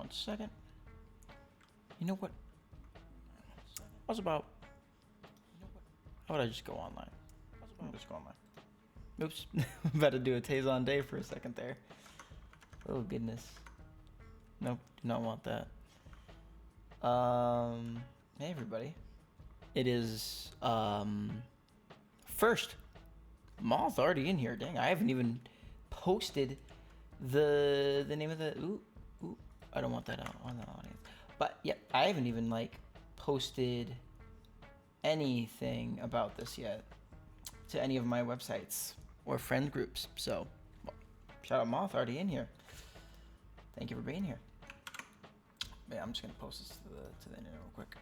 1 second. You know what? How's about? How would I just go online? I'll just go online. Oops, about to do a Tazon day for a second there. Oh goodness. Nope, do not want that. Hey everybody. It is first. Moth already in here. Dang, I haven't even posted the name of the ooh. I don't want that out on the audience. But yeah, I haven't even like posted anything about this yet to any of my websites or friend groups. So well, shout out Moth already in here. Thank you for being here. Yeah, I'm just gonna post this to the internet real quick.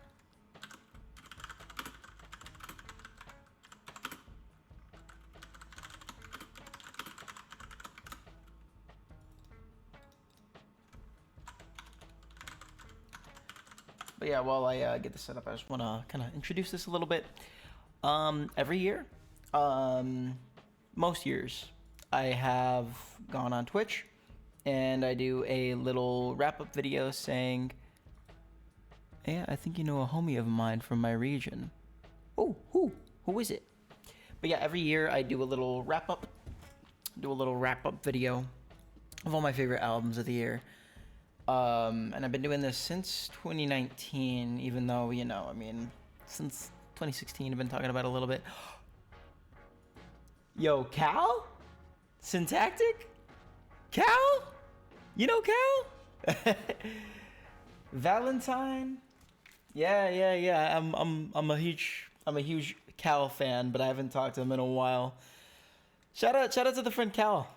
But yeah, while I get this set up, I just want to kind of introduce this a little bit. Every year, most years, I have gone on Twitch and I do a little wrap-up video saying, "Yeah, I think you know a homie of mine from my region." Oh, who is it? But yeah, every year I do a little wrap-up video of all my favorite albums of the year. And I've been doing this since 2019, even though, you know, I mean, since 2016, I've been talking about it a little bit. Yo, Cal? Syntactic? Cal? You know Cal? Valentine? Yeah. I'm a huge Cal fan, but I haven't talked to him in a while. Shout out to the friend Cal.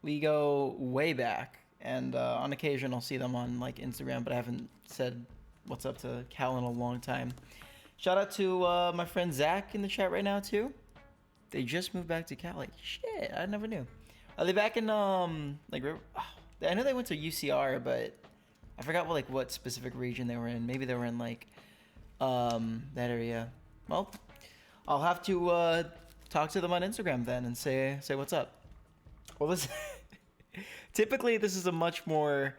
We go way back. And on occasion, I'll see them on like Instagram, but I haven't said what's up to Cal in a long time. Shout out to my friend Zach in the chat right now too. They just moved back to Cal. Like shit, I never knew. Are they back in like? I know they went to UCR, but I forgot what specific region they were in. Maybe they were in like that area. Well, I'll have to talk to them on Instagram then and say what's up. Well, this. Typically, this is a much more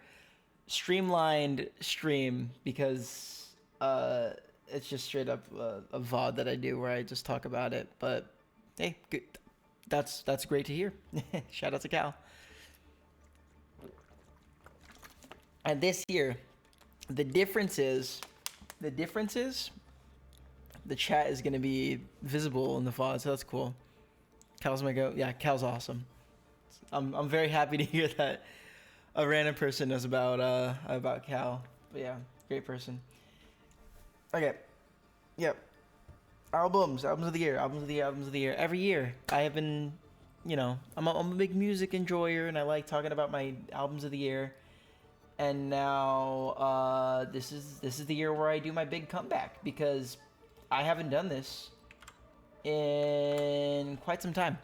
streamlined stream because it's just straight up a VOD that I do where I just talk about it. But hey, good. That's great to hear. Shout out to Cal. And this year, the difference is the chat is going to be visible in the VOD, so that's cool. Cal's my go. Yeah, Cal's awesome. I'm very happy to hear that a random person knows about Cal. But yeah, great person. Okay. Yep. Albums of the year. Every year I have been, you know, I'm a big music enjoyer and I like talking about my albums of the year. And now this is the year where I do my big comeback because I haven't done this in quite some time.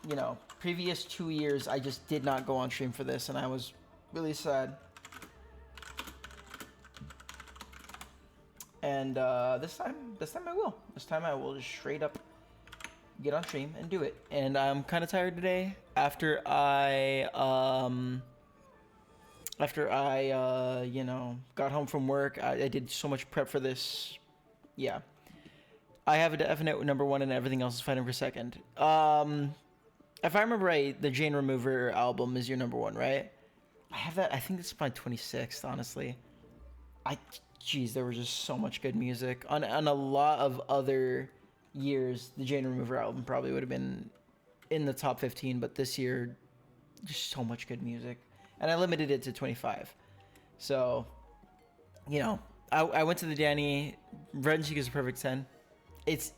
You know, previous 2 years I just did not go on stream for this and I was really sad. And this time I will. This time I will just straight up get on stream and do it. And I'm kind of tired today after I you know, got home from work. I did so much prep for this. Yeah. I have a definite number one and everything else is fighting for second. If I remember right, the Jane Remover album is your number one, right? I have that. I think it's my 26th, honestly. Jeez, there was just so much good music. On a lot of other years, the Jane Remover album probably would have been in the top 15, but this year, just so much good music. And I limited it to 25. So, you know, I went to the Danny. Red and Cheek is a perfect 10. It's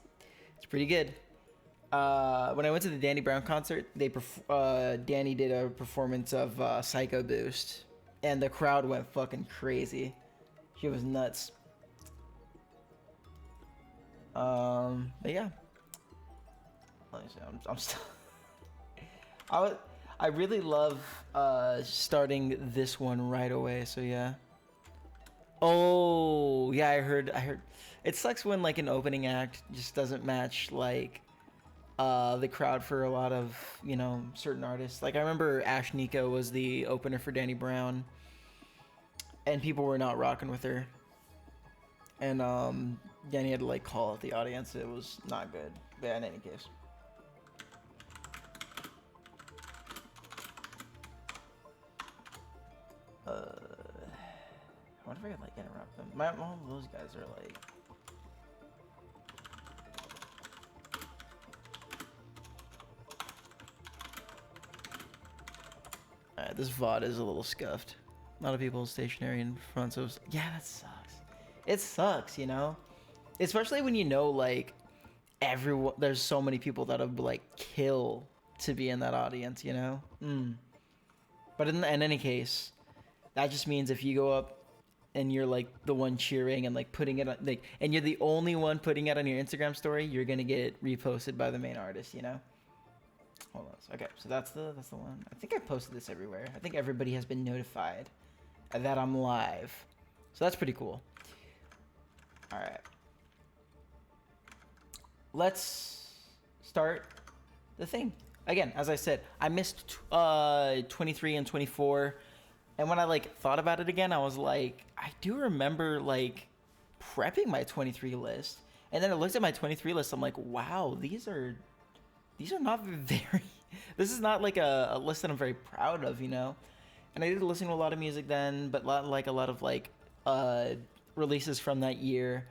pretty good. When I went to the Danny Brown concert, Danny did a performance of Psycho Boost, and the crowd went fucking crazy. She was nuts. But yeah. Let me see. I'm still. I really love starting this one right away. So yeah. Oh yeah, I heard. It sucks when like an opening act just doesn't match like the crowd for a lot of, certain artists. Like I remember Ash Nico was the opener for Danny Brown, and people were not rocking with her. And Danny had to like call out the audience. It was not good. But in any case. I wonder if I could like interrupt them. All of those guys are like. Alright, this VOD is a little scuffed. A lot of people stationary in front, so yeah, that sucks. It sucks, especially when like everyone. There's so many people that would like kill to be in that audience, But in any case, that just means if you go up and you're like the one cheering and like putting it on, like, and you're the only one putting it on your Instagram story, you're gonna get reposted by the main artist, Hold on. Okay, so that's the one. I think I posted this everywhere. I think everybody has been notified that I'm live, so that's pretty cool. All right, let's start the thing. Again, as I said, I missed 23 and 24, and when I like thought about it again, I was like, I do remember like prepping my 23 list, and then I looked at my 23 list. I'm like, wow, these are not very. This is not like a list that I'm very proud of, And I did listen to a lot of music then, but a lot of like releases from that year.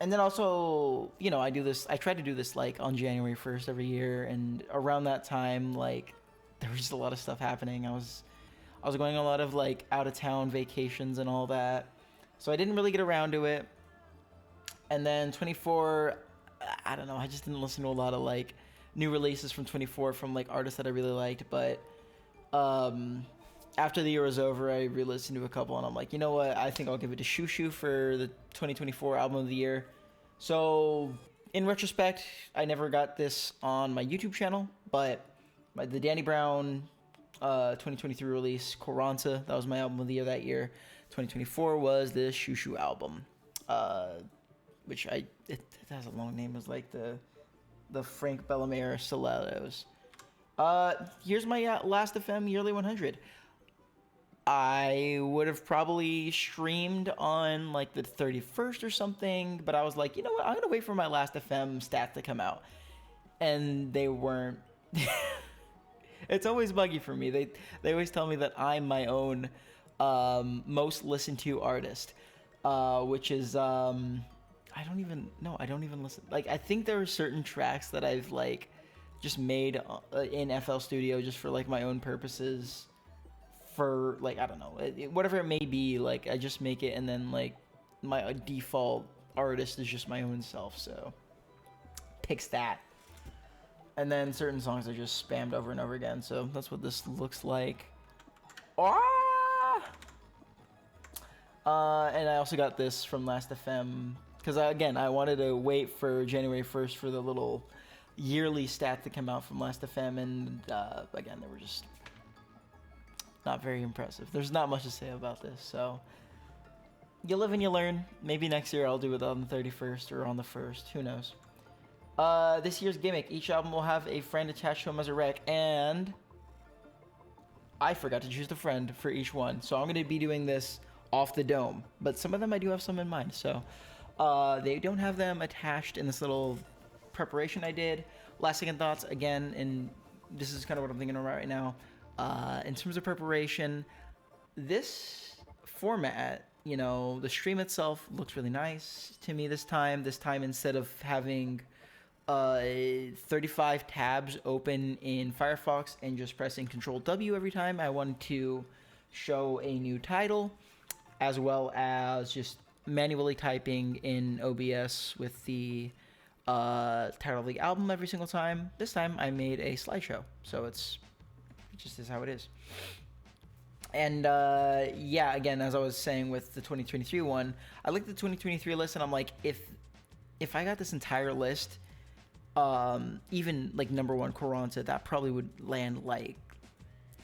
And then also, I do this. I try to do this like on January 1st every year, and around that time, like there was just a lot of stuff happening. I was going on a lot of like out of town vacations and all that, so I didn't really get around to it. And then 24, I don't know. I just didn't listen to a lot of like new releases from 24 from like artists that I really liked, but after the year was over, I re-listened to a couple, and I'm like, you know what? I think I'll give it to Shoo Shoo for the 2024 album of the year. So, in retrospect, I never got this on my YouTube channel, but the Danny Brown 2023 release, K.R.I.T, that was my album of the year that year. 2024 was the Shoo Shoo album, which it has a long name. It was like the Frank Bellamere Stilettos. Here's my Last FM Yearly 100. I would have probably streamed on like the 31st or something, but I was like, you know what? I'm gonna wait for my Last FM stats to come out, and they weren't. It's always buggy for me. They always tell me that I'm my own most listened to artist, which is I don't even listen. Like I think there are certain tracks that I've like just made in FL Studio just for like my own purposes. For like, I don't know, whatever it may be, like I just make it, and then like my default artist is just my own self, so picks that. And then certain songs are just spammed over and over again, so that's what this looks like. And I also got this from Last FM because again I wanted to wait for January 1st for the little yearly stat to come out from Last FM, and again they were just not very impressive. There's not much to say about this, so you live and you learn. Maybe next year I'll do it on the 31st or on the 1st. Who knows? This year's gimmick. Each album will have a friend attached to them as a rec, and I forgot to choose the friend for each one. So I'm going to be doing this off the dome, but some of them I do have some in mind. So they don't have them attached in this little preparation I did. Last second thoughts, again, and this is kind of what I'm thinking about right now. In terms of preparation, this format, the stream itself looks really nice to me this time. This time, instead of having 35 tabs open in Firefox and just pressing Control W every time, I wanted to show a new title, as well as just manually typing in OBS with the title of the album every single time. This time, I made a slideshow, so it just is how it is. And yeah, again, as I was saying with the 2023 one, I looked at the 2023 list and I'm like, if I got this entire list, even like number one K.R.I.T, that probably would land like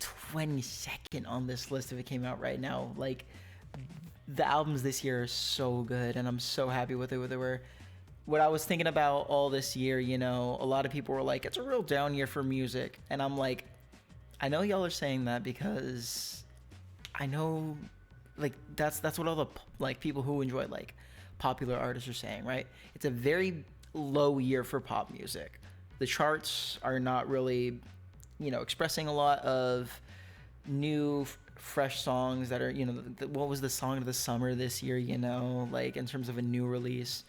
22nd on this list if it came out right now. Like the albums this year are so good, and I'm so happy with it. what I was thinking about all this year, you know, a lot of people were like, it's a real down year for music. And I'm like, I know y'all are saying that because I know, like, that's what all the, like, people who enjoy, like, popular artists are saying, right? It's a very low year for pop music. The charts are not really, you know, expressing a lot of new, fresh songs that are, you know, what was the song of the summer this year, you know, like, in terms of a new release.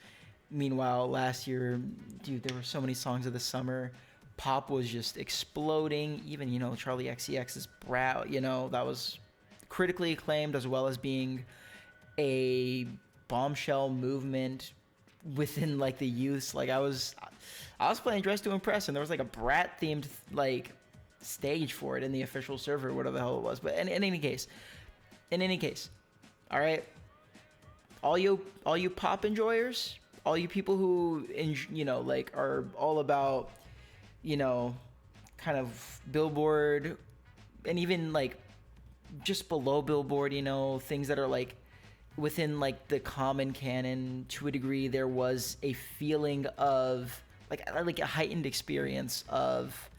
Meanwhile, last year, dude, there were so many songs of the summer. Pop was just exploding. Even, you know, Charlie XCX's Brow, you know, that was critically acclaimed, as well as being a bombshell movement within, like, the youths. Like, I was playing Dress to Impress, and there was, like, a Brat themed, like, stage for it in the official server, whatever the hell it was. But in any case, all right, all you pop enjoyers, all you people who, you know, like, are all about, you know, kind of Billboard, and even, like, just below Billboard, you know, things that are, like, within, like, the common canon to a degree. There was a feeling of, like a heightened experience of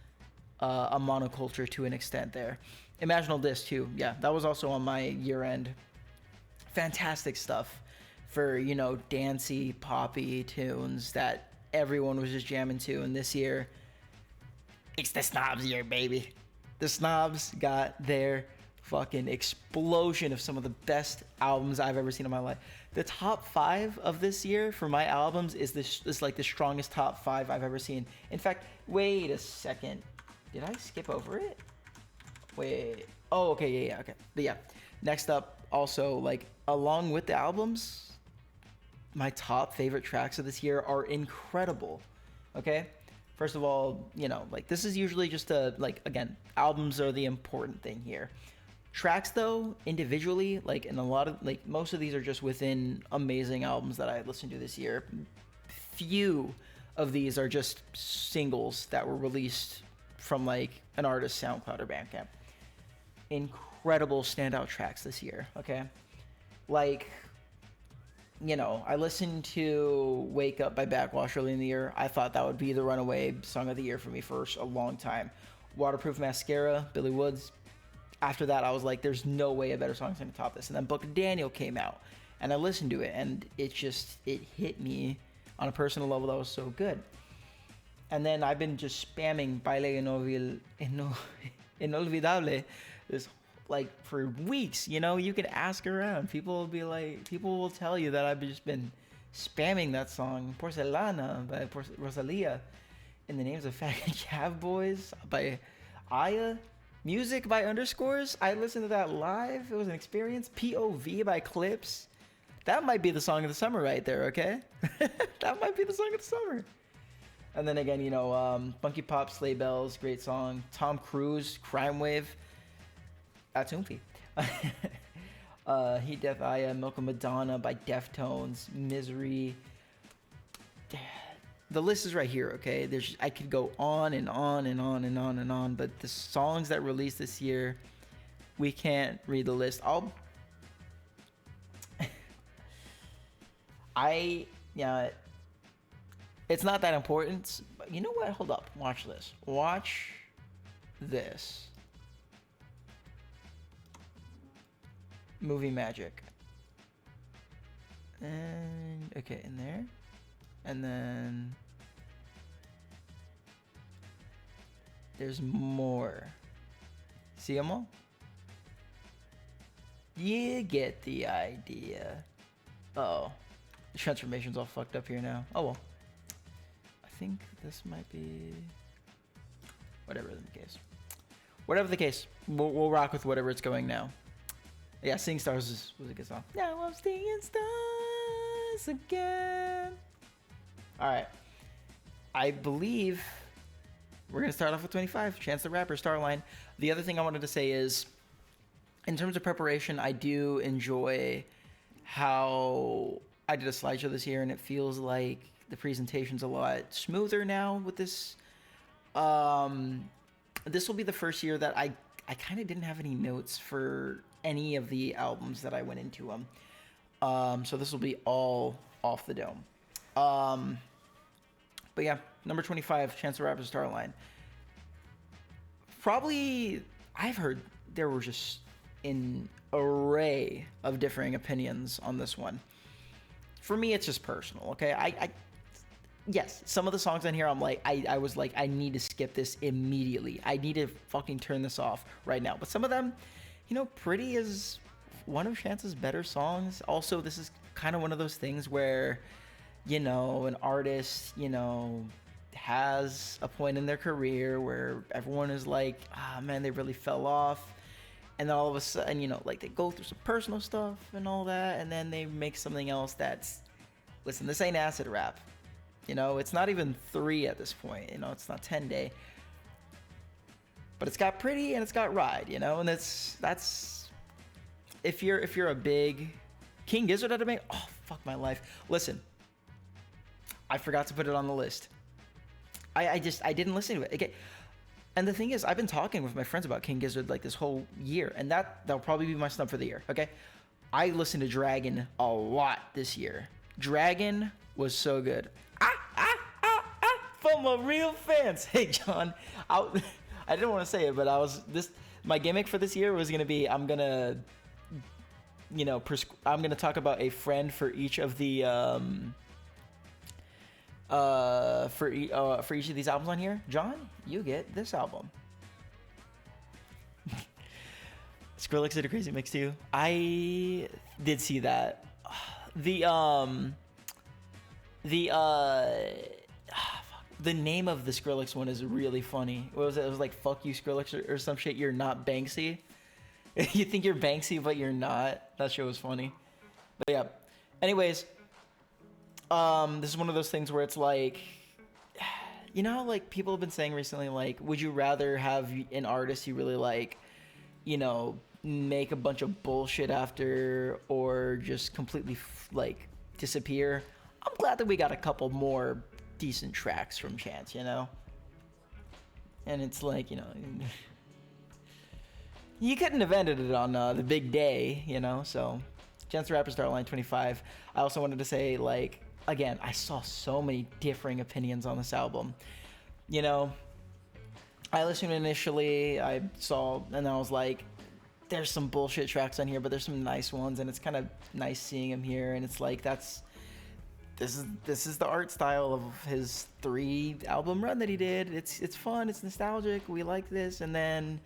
a monoculture to an extent there. Imaginal Disc too, yeah, that was also on my year-end. Fantastic stuff for, you know, dancey, poppy tunes that everyone was just jamming to. And this year, it's the Snobs year, baby. The Snobs got their fucking explosion of some of the best albums I've ever seen in my life. The top 5 of this year for my albums is like the strongest top 5 I've ever seen. In fact, wait a second. Did I skip over it? Wait. Oh, okay, yeah, okay. But yeah, next up, also, like, along with the albums, my top favorite tracks of this year are incredible, okay? First of all, you know, like, this is usually just like, again, albums are the important thing here. Tracks, though, individually, like, and a lot of, like, most of these are just within amazing albums that I listened to this year. Few of these are just singles that were released from, like, an artist's SoundCloud or Bandcamp. Incredible standout tracks this year, okay? Like, you know, I listened to Wake Up by Backwash early in the year. I thought that would be the runaway song of the year for me for a long time. Waterproof Mascara, Billy Woods. After that, I was like, there's no way a better song's gonna top this. And then Book of Daniel came out, and I listened to it, and it hit me on a personal level that was so good. And then I've been just spamming Baile Inolvidable this, like, for weeks, you know. You can ask around. People will tell you that I've just been spamming that song, Porcelana by Rosalía, In the Names of Faggot Cav Boys by Aya, Music by Underscores. I listened to that live. It was an experience. POV by Clipse. That might be the song of the summer right there, okay? That might be the song of the summer. And then again, you know, Bunky Pop, Sleigh Bells, great song. Tom Cruise, Crimewave. That's Oomphy. Heat Death Aya, Milk of Madonna by Deftones, Misery. The list is right here, okay? I could go on and on and on and on and on, but the songs that released this year, we can't read the list. It's not that important, but you know what? Hold up. Watch this. Watch this. Movie Magic. And, okay, in there. And then there's more. See them all? You get the idea. Uh-oh. The transformation's all fucked up here now. Oh well. I think this might be... Whatever the case. Whatever the case, we'll rock with whatever it's going now. Yeah, Seeing Stars was a good song. Now I'm seeing stars again. Alright. I believe we're going to start off with 25. Chance the Rapper, Starline. The other thing I wanted to say is, in terms of preparation, I do enjoy how I did a slideshow this year, and it feels like the presentation's a lot smoother now with this. This will be the first year that I kind of didn't have any notes for any of the albums that I went into them. So this will be all off the dome. But yeah, number 25, Chance the Rapper Starline. Probably, I've heard there were just an array of differing opinions on this one. For me, it's just personal, okay? Yes, some of the songs on here, I'm like, I was like, I need to skip this immediately. I need to fucking turn this off right now. But some of them, you know, Pretty is one of Chance's better songs. Also, this is kind of one of those things where, you know, an artist, you know, has a point in their career where everyone is like, ah, man, they really fell off. And then all of a sudden, you know, like they go through some personal stuff and all that, and then they make something else that's, listen, this ain't acid rap. You know, it's not even 3 at this point. You know, it's not 10 Day. But it's got Pretty and it's got Ride, you know, and that's if you're a big King Gizzard had to make, oh fuck my life. Listen, I forgot to put it on the list. I didn't listen to it. Okay. And the thing is, I've been talking with my friends about King Gizzard like this whole year, and that'll probably be my snub for the year. Okay. I listened to Dragon a lot this year. Dragon was so good. For my real fans. Hey John, I didn't want to say it, but my gimmick for this year was gonna be I'm gonna talk about a friend for each of the for each of these albums on here. John, you get this album. Skrillex did a crazy mix too. I did see that. The name of the Skrillex one is really funny. What was it? It was like "Fuck you, Skrillex" or some shit. You're not Banksy. You think you're Banksy, but you're not. That shit was funny. But yeah. Anyways, this is one of those things where it's like, you know, like people have been saying recently, like, would you rather have an artist you really like, you know, make a bunch of bullshit after, or just completely like disappear? I'm glad that we got a couple more decent tracks from Chance, you know? And it's like, you know, you couldn't have ended it on the big day, you know? So, Chance the Rapper Starline 25. I also wanted to say, like, again, I saw so many differing opinions on this album. You know, I listened initially, I saw, and I was like, there's some bullshit tracks on here, but there's some nice ones, and it's kind of nice seeing him here, and it's like, this is the art style of his 3 album run that he did. It's fun, it's nostalgic, we like this. And then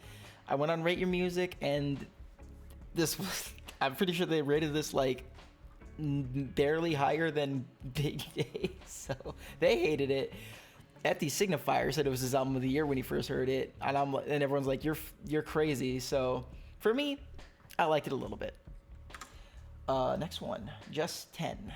I went on Rate Your Music, and this was, I'm pretty sure they rated this like barely higher than Big Day, so they hated it. FD Signifier said it was his album of the year when he first heard it, and everyone's like, you're crazy. So for me, I liked it a little bit. Next one, Just 10.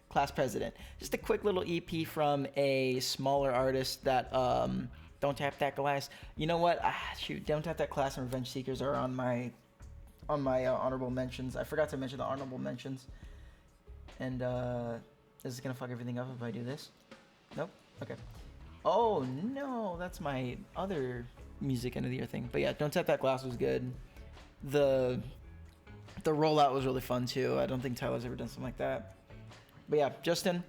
Class President. Just a quick little EP from a smaller artist that Don't Tap That Glass. You know what? Shoot, Don't Tap That Glass and Revenge Seekers are on my honorable mentions. I forgot to mention the honorable mentions. And is this gonna fuck everything up if I do this? Nope. Okay. Oh no, that's my other music end of the year thing. But yeah, Don't Tap That Glass was good. The rollout was really fun too. I don't think Tyler's ever done something like that. But yeah, Justin,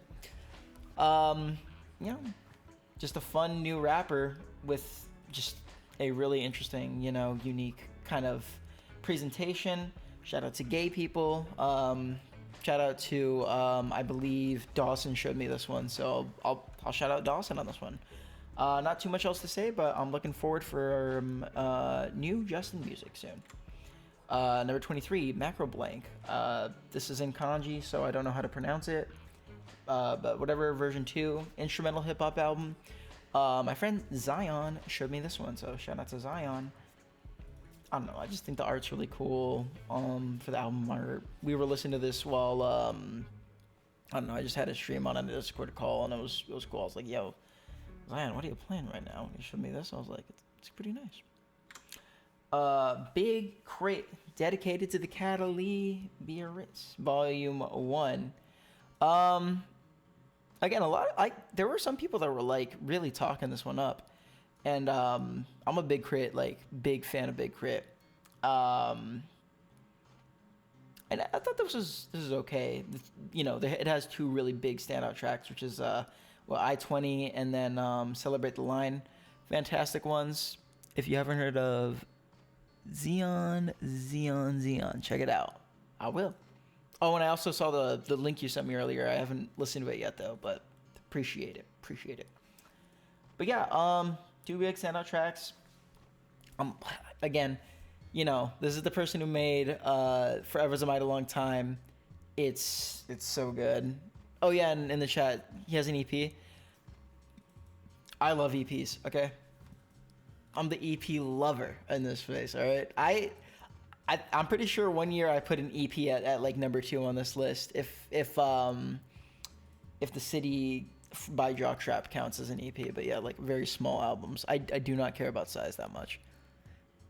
you know, just a fun new rapper with just a really interesting, you know, unique kind of presentation. Shout out to gay people. Shout out to, I believe Dawson showed me this one, so I'll shout out Dawson on this one. Not too much else to say, but I'm looking forward for new Justin music soon. Number 23, Macroblank. This is in kanji, so I don't know how to pronounce it. But whatever, version 2, instrumental hip-hop album. My friend Zion showed me this one, so shout out to Zion. I don't know, I just think the art's really cool for the album art. We were listening to this while, I don't know, I just had a stream on a Discord call, and it was cool. I was like, yo, Zion, what are you playing right now? And he showed me this, I was like, it's pretty nice. Big K.R.I.T, dedicated to the Cadalee Biarittz, Volume 1. Again, there were some people that were like really talking this one up, and I'm a big K.R.I.T, like big fan of Big K.R.I.T. And I thought this is okay. You know, it has 2 really big standout tracks, which is well, I-20 and then Celebrate the Line. Fantastic ones. If you haven't heard of Xeon, check it out. I will. Oh, and I also saw the link you sent me earlier. I haven't listened to it yet though, but appreciate it. But yeah, 2 big standout tracks. Again, you know, this is the person who made Forever's a Mighty Long Time. It's so good. Oh yeah, and in the chat, he has an EP. I love EPs, okay? I'm the EP lover in this space, all right? I'm pretty sure one year I put an EP at like number 2 on this list. If the City by Jockstrap counts as an EP, but yeah, like very small albums. I do not care about size that much.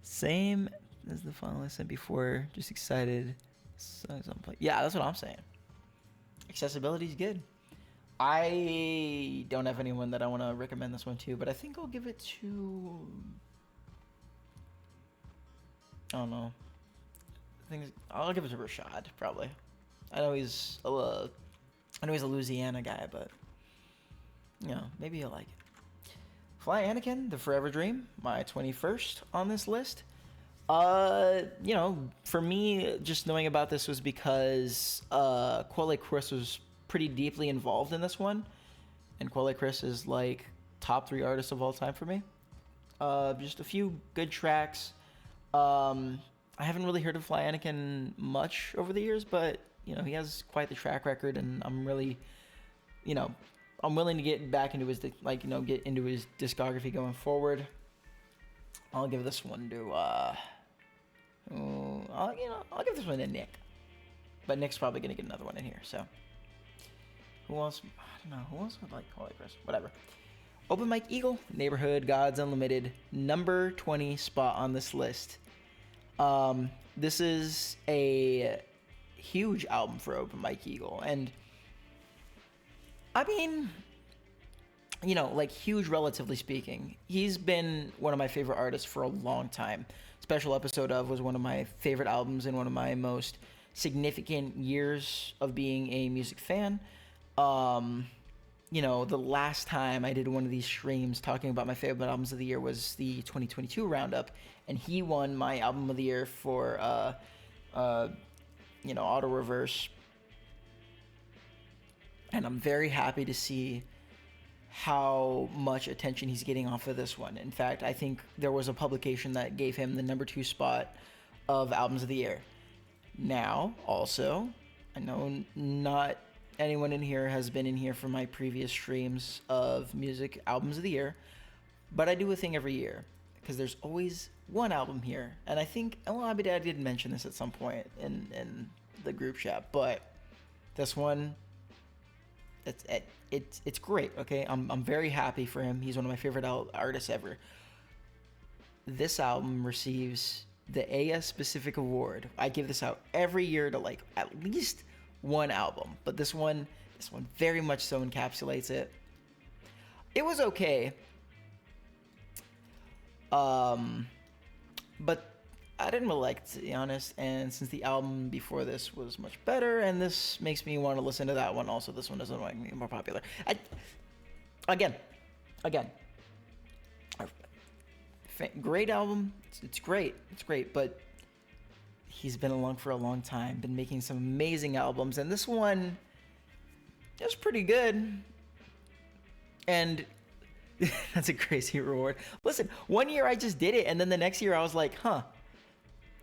Same as the final I said before. Just excited. Yeah, that's what I'm saying. Accessibility is good. I don't have anyone that I want to recommend this one to, but I think I'll give it to. I don't know. I'll give it to Rashad probably. I know he's a Louisiana guy, but you know, maybe he'll like it. Fly Anakin, The Forever Dream, my 21st on this list. You know, for me, just knowing about this was because Quelle Chris was pretty deeply involved in this one, and Quelle Chris is like top 3 artists of all time for me. Just a few good tracks. I haven't really heard of Fly Anakin much over the years, but you know, he has quite the track record, and I'm really, you know, I'm willing to get back into his get into his discography going forward. I'll give this one to I'll give this one to Nick, but Nick's probably gonna get another one in here. So who else? I don't know. Who else would like Quelle Chris? Whatever. Open Mike Eagle, Neighborhood, Gods Unlimited, number 20 spot on this list. This is a huge album for Open Mike Eagle, and I mean, you know, like huge relatively speaking. He's been one of my favorite artists for a long time. Special Episode of was one of my favorite albums and one of my most significant years of being a music fan. You know, the last time I did one of these streams talking about my favorite albums of the year was the 2022 roundup, and he won my album of the year for you know, Auto Reverse. And I'm very happy to see how much attention he's getting off of this one. In fact, I think there was a publication that gave him the number 2 spot of albums of the year. Now, also, I know not anyone in here has been in here for my previous streams of music albums of the year, but I do a thing every year because there's always one album here. And I think, well, I did mention this at some point in the group chat, but this one, it's great. Okay, I'm very happy for him. He's one of my favorite artists ever. This album receives the AS Specific Award. I give this out every year to like at least one album, but this one very much so encapsulates it. It was okay, but I didn't really like it, to be honest, and since the album before this was much better, and this makes me want to listen to that one also, this one doesn't make me more popular. Again, great album, it's great, but he's been along for a long time, been making some amazing albums, and this one is pretty good, and that's a crazy reward. Listen, one year I just did it, and then the next year I was like, huh.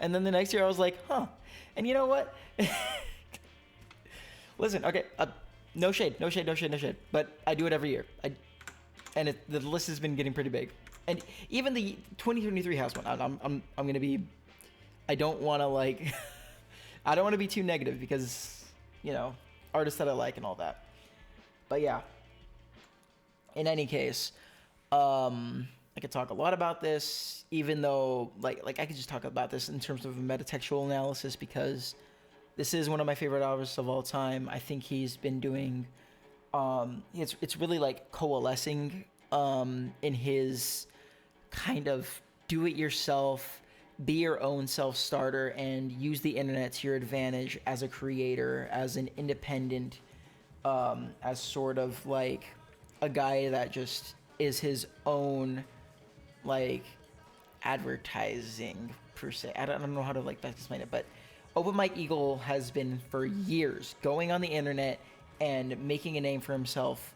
And then the next year I was like, huh. And you know what? Listen, okay, no shade. But I do it every year. The list has been getting pretty big. And even the 2023 house one, I'm gonna be. I don't want to like. I don't want to be too negative because, you know, artists that I like and all that. But yeah. In any case, I could talk a lot about this, even though like I could just talk about this in terms of a metatextual analysis because this is one of my favorite artists of all time. I think he's been doing, it's really like coalescing in his kind of do-it-yourself, be your own self-starter, and use the internet to your advantage as a creator, as an independent, as sort of like a guy that just is his own like advertising per se. I don't know how to like best explain it, but Open Mike Eagle has been for years going on the internet and making a name for himself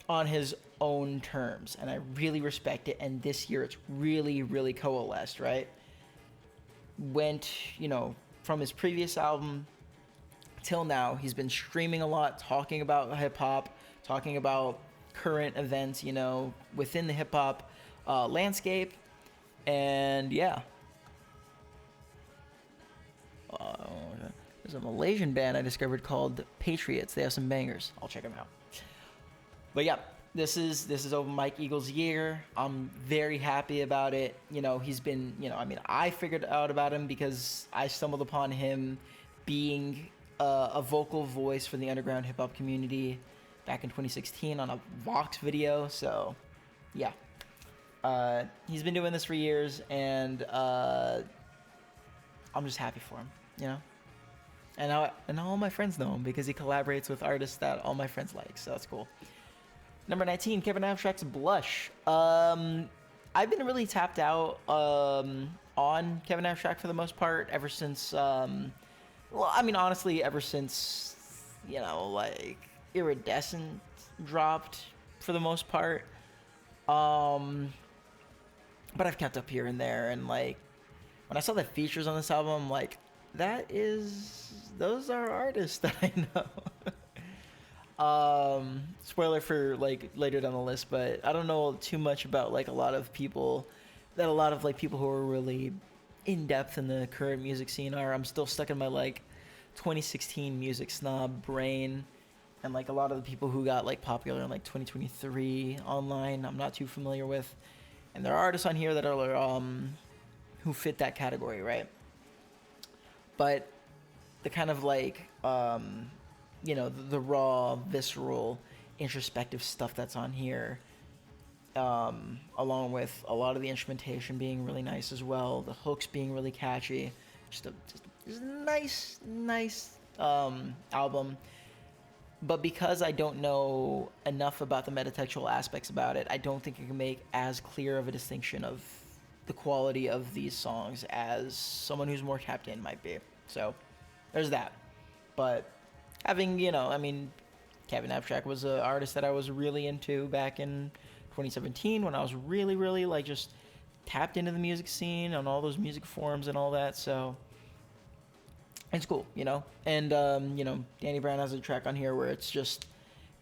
on his own terms, and I really respect it. And this year it's really coalesced, right? Went, you know, from his previous album till now, he's been streaming a lot, talking about hip-hop, talking about current events, you know, within the hip-hop landscape. And yeah, there's a Malaysian band I discovered called Patriots. They have some bangers. I'll check them out. But yeah, this is Open Mike Eagle's year. I'm very happy about it. You know, he's been, you know, I mean, I figured out about him because I stumbled upon him being a vocal voice for the underground hip hop community back in 2016 on a Vox video. So yeah, he's been doing this for years, and I'm just happy for him, you know. And all my friends know him because he collaborates with artists that all my friends like, so that's cool. Number 19, Kevin Abstract's Blush. I've been really tapped out on Kevin Abstract for the most part ever since, well, I mean, honestly, ever since, you know, like, Iridescent dropped for the most part. But I've kept up here and there, and, like, when I saw the features on this album, I'm like, those are artists that I know. Spoiler for like later down the list, but I don't know too much about like a lot of like people who are really in depth in the current music scene are. I'm still stuck in my like 2016 music snob brain, and like a lot of the people who got like popular in like 2023 online, I'm not too familiar with. And there are artists on here that are who fit that category, right? But the kind of like you know, the raw, visceral, introspective stuff that's on here, along with a lot of the instrumentation being really nice as well, the hooks being really catchy, just a nice album. But because I don't know enough about the metatextual aspects about it, I don't think I can make as clear of a distinction of the quality of these songs as someone who's more tapped in might be. So there's that. But having, you know, I mean, Kevin Abstract was an artist that I was really into back in 2017 when I was really like just tapped into the music scene on all those music forums and all that. So it's cool, you know. And you know, Danny Brown has a track on here where it's just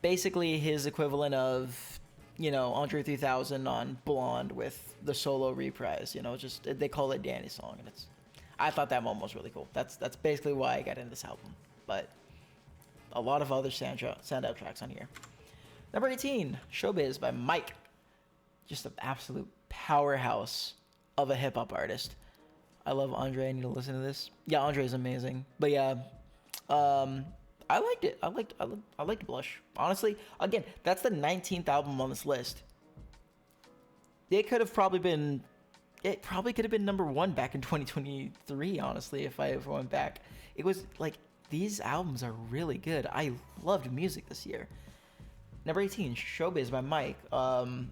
basically his equivalent of, you know, Andre 3000 on Blonde with the solo reprise. You know, just they call it Danny's song, and I thought that one was really cool. That's basically why I got into this album. But a lot of other standout tracks on here. Number 18, Showbiz by Mike. Just an absolute powerhouse of a hip hop artist. I love Andre. I need to listen to this. Yeah, Andre is amazing. But yeah, I liked it. I liked Blush. Honestly, again, that's the 19th album on this list. It could have probably been. It probably could have been number one back in 2023. Honestly, if I went back, it was like, these albums are really good. I loved music this year. Number 18, Showbiz by Mike.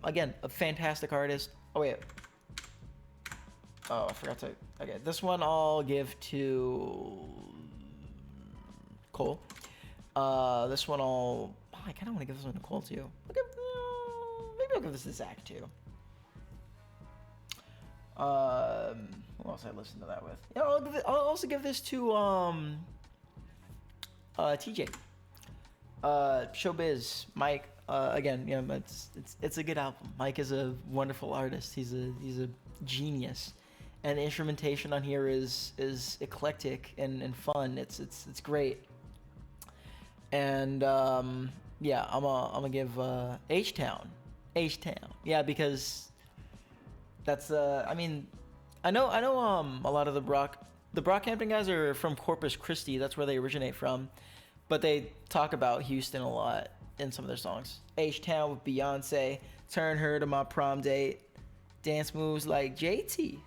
Again, a fantastic artist. Oh wait. Oh, I forgot to. Okay, this one I'll give to Cole. This one I kind of want to give this one to Cole too. Maybe I'll give this to Zach too. Who else I listened to that with? Yeah, I'll also give this to TJ. Showbiz, Mike. Again, you know, it's a good album. Mike is a wonderful artist. He's a genius, and the instrumentation on here is eclectic and fun. It's great. And yeah, I'm gonna give H-Town. Yeah, because that's I mean, I know a lot of the Brockhampton guys are from Corpus Christi. That's where they originate from. But they talk about Houston a lot in some of their songs. H-Town with Beyonce, Turn Her to My Prom Date, Dance Moves Like JT,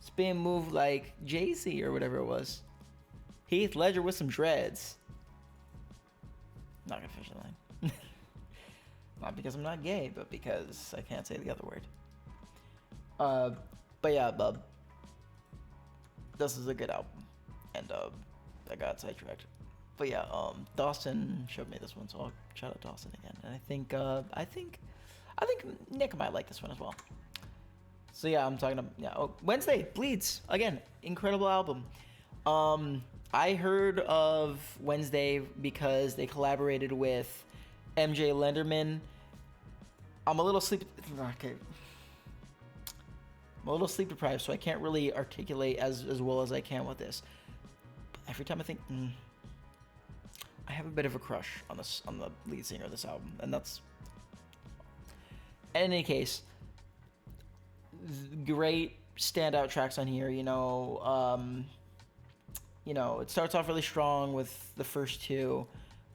Spin Move Like Jay-Z or whatever it was. Heath Ledger with some dreads. Not gonna finish the line. Not because I'm not gay, but because I can't say the other word. But yeah, this is a good album, and I got sidetracked. But yeah, Dawson showed me this one, so I'll shout out Dawson again. And I think Nick might like this one as well. So yeah, I'm talking about, yeah. Oh, Wednesday Bleeds again, incredible album. I heard of Wednesday because they collaborated with MJ Lenderman. I'm a little sleep deprived, so I can't really articulate as well as I can with this. But every time I think, I have a bit of a crush on the lead singer of this album, and that's. In any case, great standout tracks on here. You know, it starts off really strong with the first two,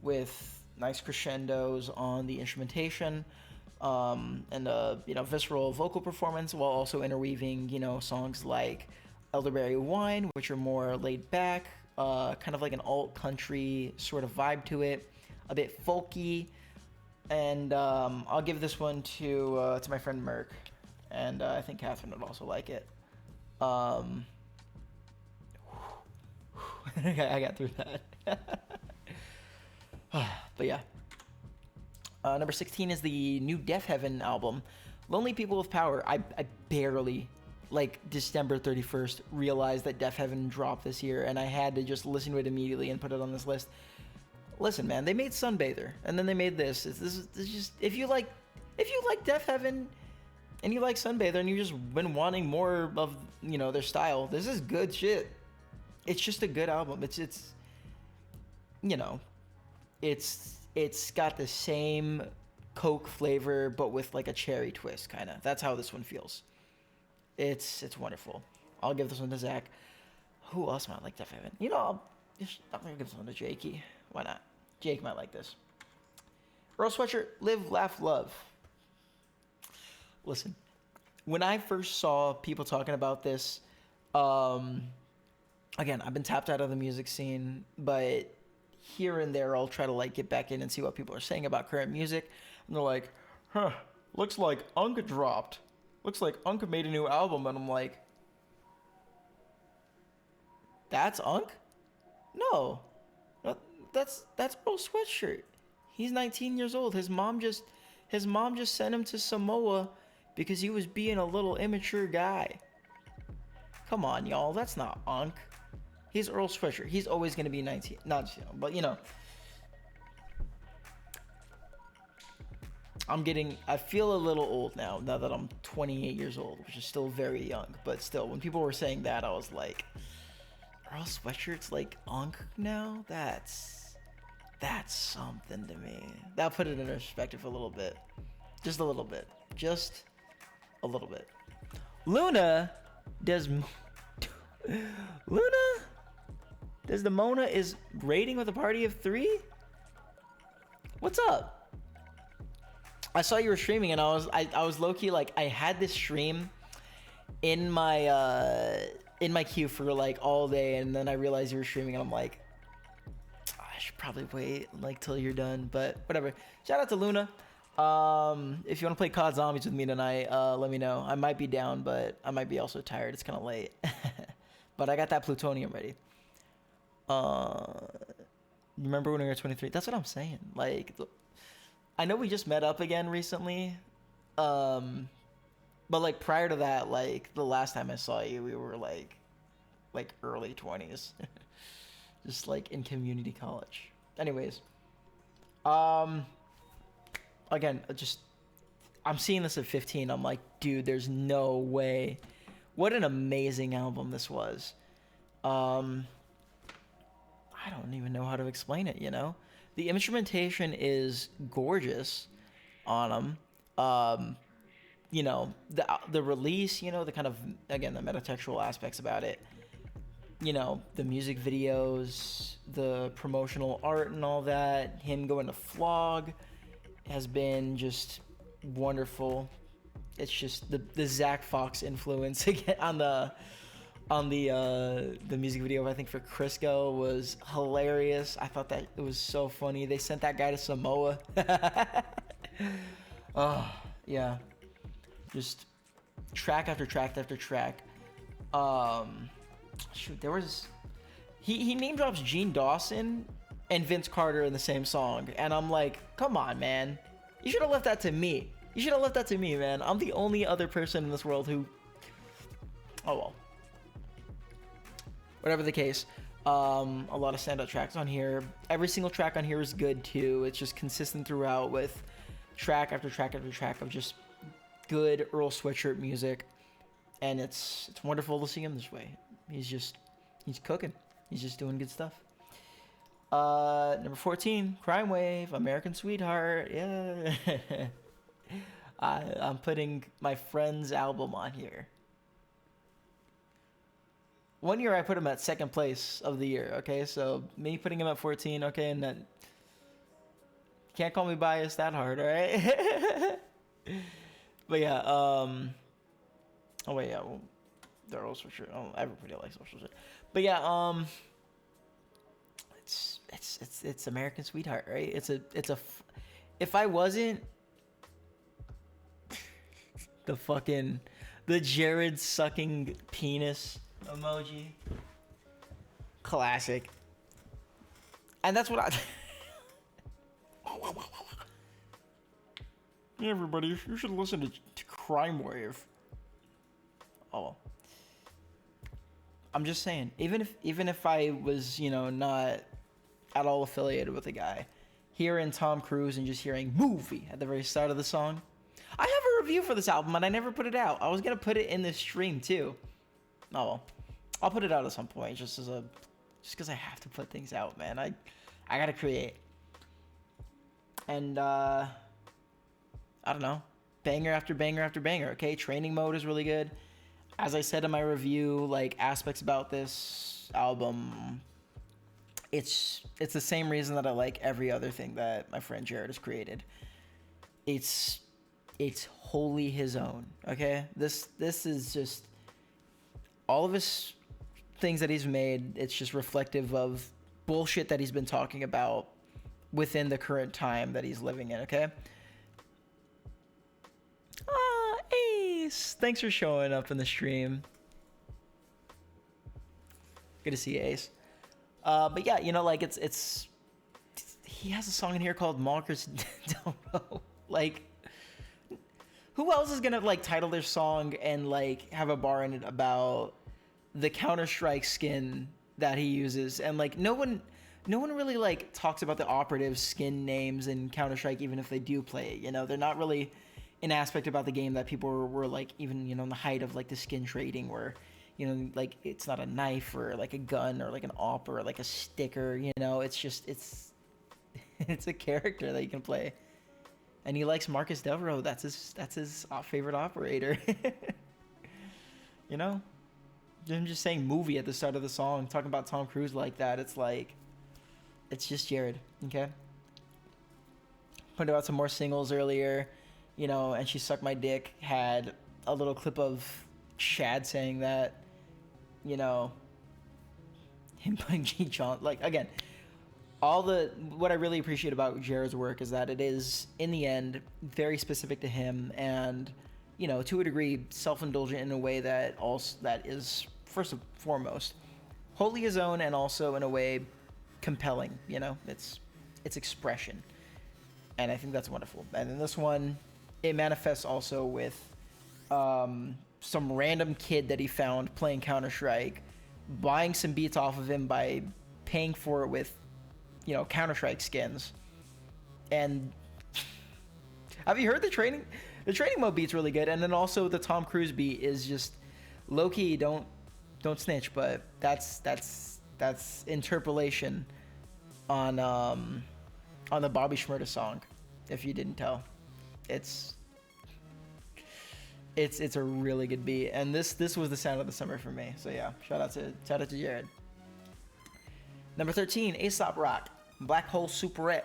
with nice crescendos on the instrumentation. And visceral vocal performance, while also interweaving, songs like Elderberry Wine, which are more laid back, kind of like an alt country sort of vibe to it, a bit folky. And I'll give this one to my friend Merck, and I think Catherine would also like it. I got through that. But yeah. Number 16 is the new Deafheaven album, Lonely People with Power. I barely, December 31st, realized that Deafheaven dropped this year, and I had to just listen to it immediately and put it on this list. Listen, man, they made Sunbather, and then they made this. This is just, if you like Deafheaven, and you like Sunbather, and you've just been wanting more of, their style, this is good shit. It's just a good album. It's got the same Coke flavor, but with a cherry twist, kind of. That's how this one feels. It's wonderful. I'll give this one to Zach. Who else might like Deafheaven? I'm gonna give this one to Jakey. Why not? Jake might like this. Earl Sweatshirt, Live, Laugh, Love. Listen, when I first saw people talking about this, again, I've been tapped out of the music scene, but here and there I'll try to get back in and see what people are saying about current music, and they're like, looks like Unc dropped, looks like Unc made a new album, and I'm like, that's Unc? No, that's Earl Sweatshirt. He's 19 years old. His mom just sent him to Samoa because he was being a little immature guy. Come on, y'all, that's not Unc. He's Earl Sweatshirt. He's always going to be 19. Not, but I feel a little old now that I'm 28 years old, which is still very young. But still, when people were saying that, I was like, Earl Sweatshirt's like Unc now? That's something to me. That put it in perspective a little bit. Just a little bit. Just a little bit. Luna Desdemona is raiding with a party of 3? What's up? I saw you were streaming, and I was low-key I had this stream in my queue for all day, and then I realized you were streaming, and I'm like, I should probably wait till you're done, but whatever. Shout out to Luna. If you want to play COD Zombies with me tonight, let me know. I might be down, but I might be also tired. It's kind of late. But I got that plutonium ready. You remember when we were 23? That's what I'm saying. I know we just met up again recently. But prior to that, the last time I saw you, we were early 20s. Just in community college. Anyways. Again, I'm seeing this at 15. I'm like, dude, there's no way. What an amazing album this was. I don't even know how to explain it, The instrumentation is gorgeous on them. The release, the kind of, again, the metatextual aspects about it. The music videos, the promotional art and all that. Him going to Flog has been just wonderful. It's just the Zach Fox influence again on the music video, I think, for Crisco was hilarious. I thought that it was so funny. They sent that guy to Samoa. Oh, yeah. Just track after track after track. Shoot, there was... He name drops Gene Dawson and Vince Carter in the same song. And I'm like, come on, man. You should have left that to me. You should have left that to me, man. I'm the only other person in this world who... Oh, well. Whatever the case. A lot of standout tracks on here. Every single track on here is good, too. It's just consistent throughout with track after track after track of just good Earl Sweatshirt music. And it's wonderful to see him this way. He's cooking. He's just doing good stuff. Number 14, Crimewave, American Sweetheart. Yeah. I'm putting my friend's album on here. One year I put him at second place of the year, okay? So me putting him at 14, okay? And then can't call me biased that hard, all right? But yeah, oh wait, yeah, well, they're also sure. Oh, everybody likes social shit. But yeah, it's American Sweetheart, right? If I wasn't the Jared sucking penis emoji, classic. And that's what I... Hey everybody, you should listen to Crimewave. Oh, I'm just saying, even if I was, you know, not at all affiliated with the guy, hearing Tom Cruise and just hearing "movie" at the very start of the song. I have a review for this album and I never put it out. I was gonna put it in this stream too. Oh well, I'll put it out at some point, just because I have to put things out, man. I gotta create. And I don't know, banger after banger after banger. Okay, Training Mode is really good. As I said in my review, like, aspects about this album, it's the same reason that I like every other thing that my friend Jared has created. It's wholly his own, okay? This is just all of his things that he's made. It's just reflective of bullshit that he's been talking about within the current time that he's living in, okay? Ace, thanks for showing up in the stream. Good to see you, Ace. But yeah, you know, like, it's he has a song in here called Marcus Don't Know. Like, who else is gonna, like, title their song and, like, have a bar in it about the Counter-Strike skin that he uses? And, like, no one really, like, talks about the operative skin names in Counter-Strike, even if they do play it, you know? They're not really an aspect about the game that people were like, even, you know, in the height of, like, the skin trading, where, you know, like, it's not a knife or, like, a gun or, like, an op or, like, a sticker, you know? It's just, it's a character that you can play. And he likes Marcus Devereaux. That's his favorite operator. You know? Him just saying "movie" at the start of the song, talking about Tom Cruise like that. It's like, it's just Jared, okay? Pointed out some more singles earlier, you know, and She Sucked My Dick had a little clip of Shad saying that, you know, him putting G. John, like, again, what I really appreciate about Jared's work is that it is, in the end, very specific to him, and, you know, to a degree, self-indulgent in a way that is, first and foremost, wholly his own, and also in a way compelling. You know, it's expression, and I think that's wonderful. And in this one, it manifests also with some random kid that he found playing Counter-Strike, buying some beats off of him by paying for it with, you know, Counter-Strike skins. And have you heard the training mode beat's really good, and then also the Tom Cruise beat is just low-key. Don't snitch, but that's interpolation on the Bobby Shmurda song, if you didn't tell. It's a really good beat, and this was the sound of the summer for me. So yeah, shout out to Jared. Number 13, Aesop Rock, Black Hole Superette.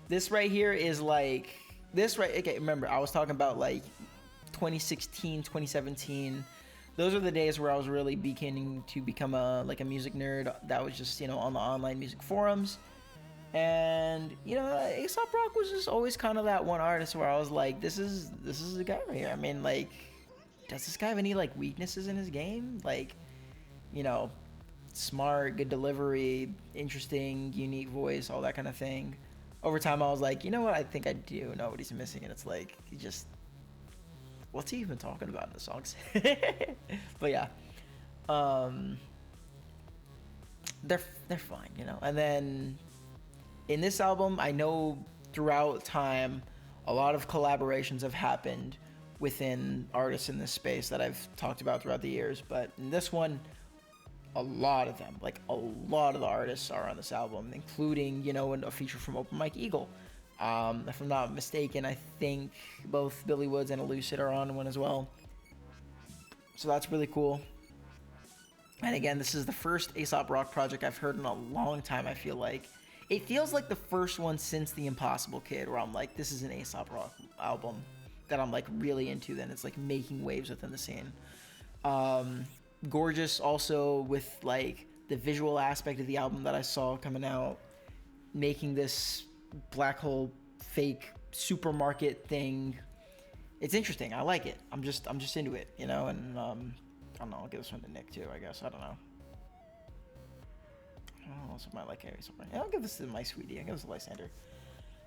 This right here is like, okay, remember, I was talking about, like, 2016, 2017. Those are the days where I was really beginning to become a music nerd that was just, you know, on the online music forums. And you know, Aesop Rock was just always kind of that one artist where I was like, this is the guy right here. I mean, like, does this guy have any like weaknesses in his game? Like, you know, smart, good delivery, interesting, unique voice, all that kind of thing. Over time, I was like, you know what? I think I do know what he's missing, and it's like, he just, what's he even talking about in the songs? But yeah, they're fine, you know. And then in this album, I know throughout time, a lot of collaborations have happened within artists in this space that I've talked about throughout the years. But in this one, a lot of them, like a lot of the artists are on this album, including, you know, a feature from Open Mike Eagle. If I'm not mistaken, I think both Billy Woods and Elucid are on one as well. So that's really cool. And again, this is the first Aesop Rock project I've heard in a long time, I feel like. It feels like the first one since The Impossible Kid, where I'm like, this is an Aesop Rock album that I'm like really into, then it's like making waves within the scene. Gorgeous also with like the visual aspect of the album that I saw coming out, making this black hole fake supermarket thing. It's interesting. I like it. I'm just into it, you know. And I don't know. I'll give this one to Nick too, I guess. I don't know. Oh, also might like Harry. Yeah, I'll give this to my sweetie. I'll give this to Lysander.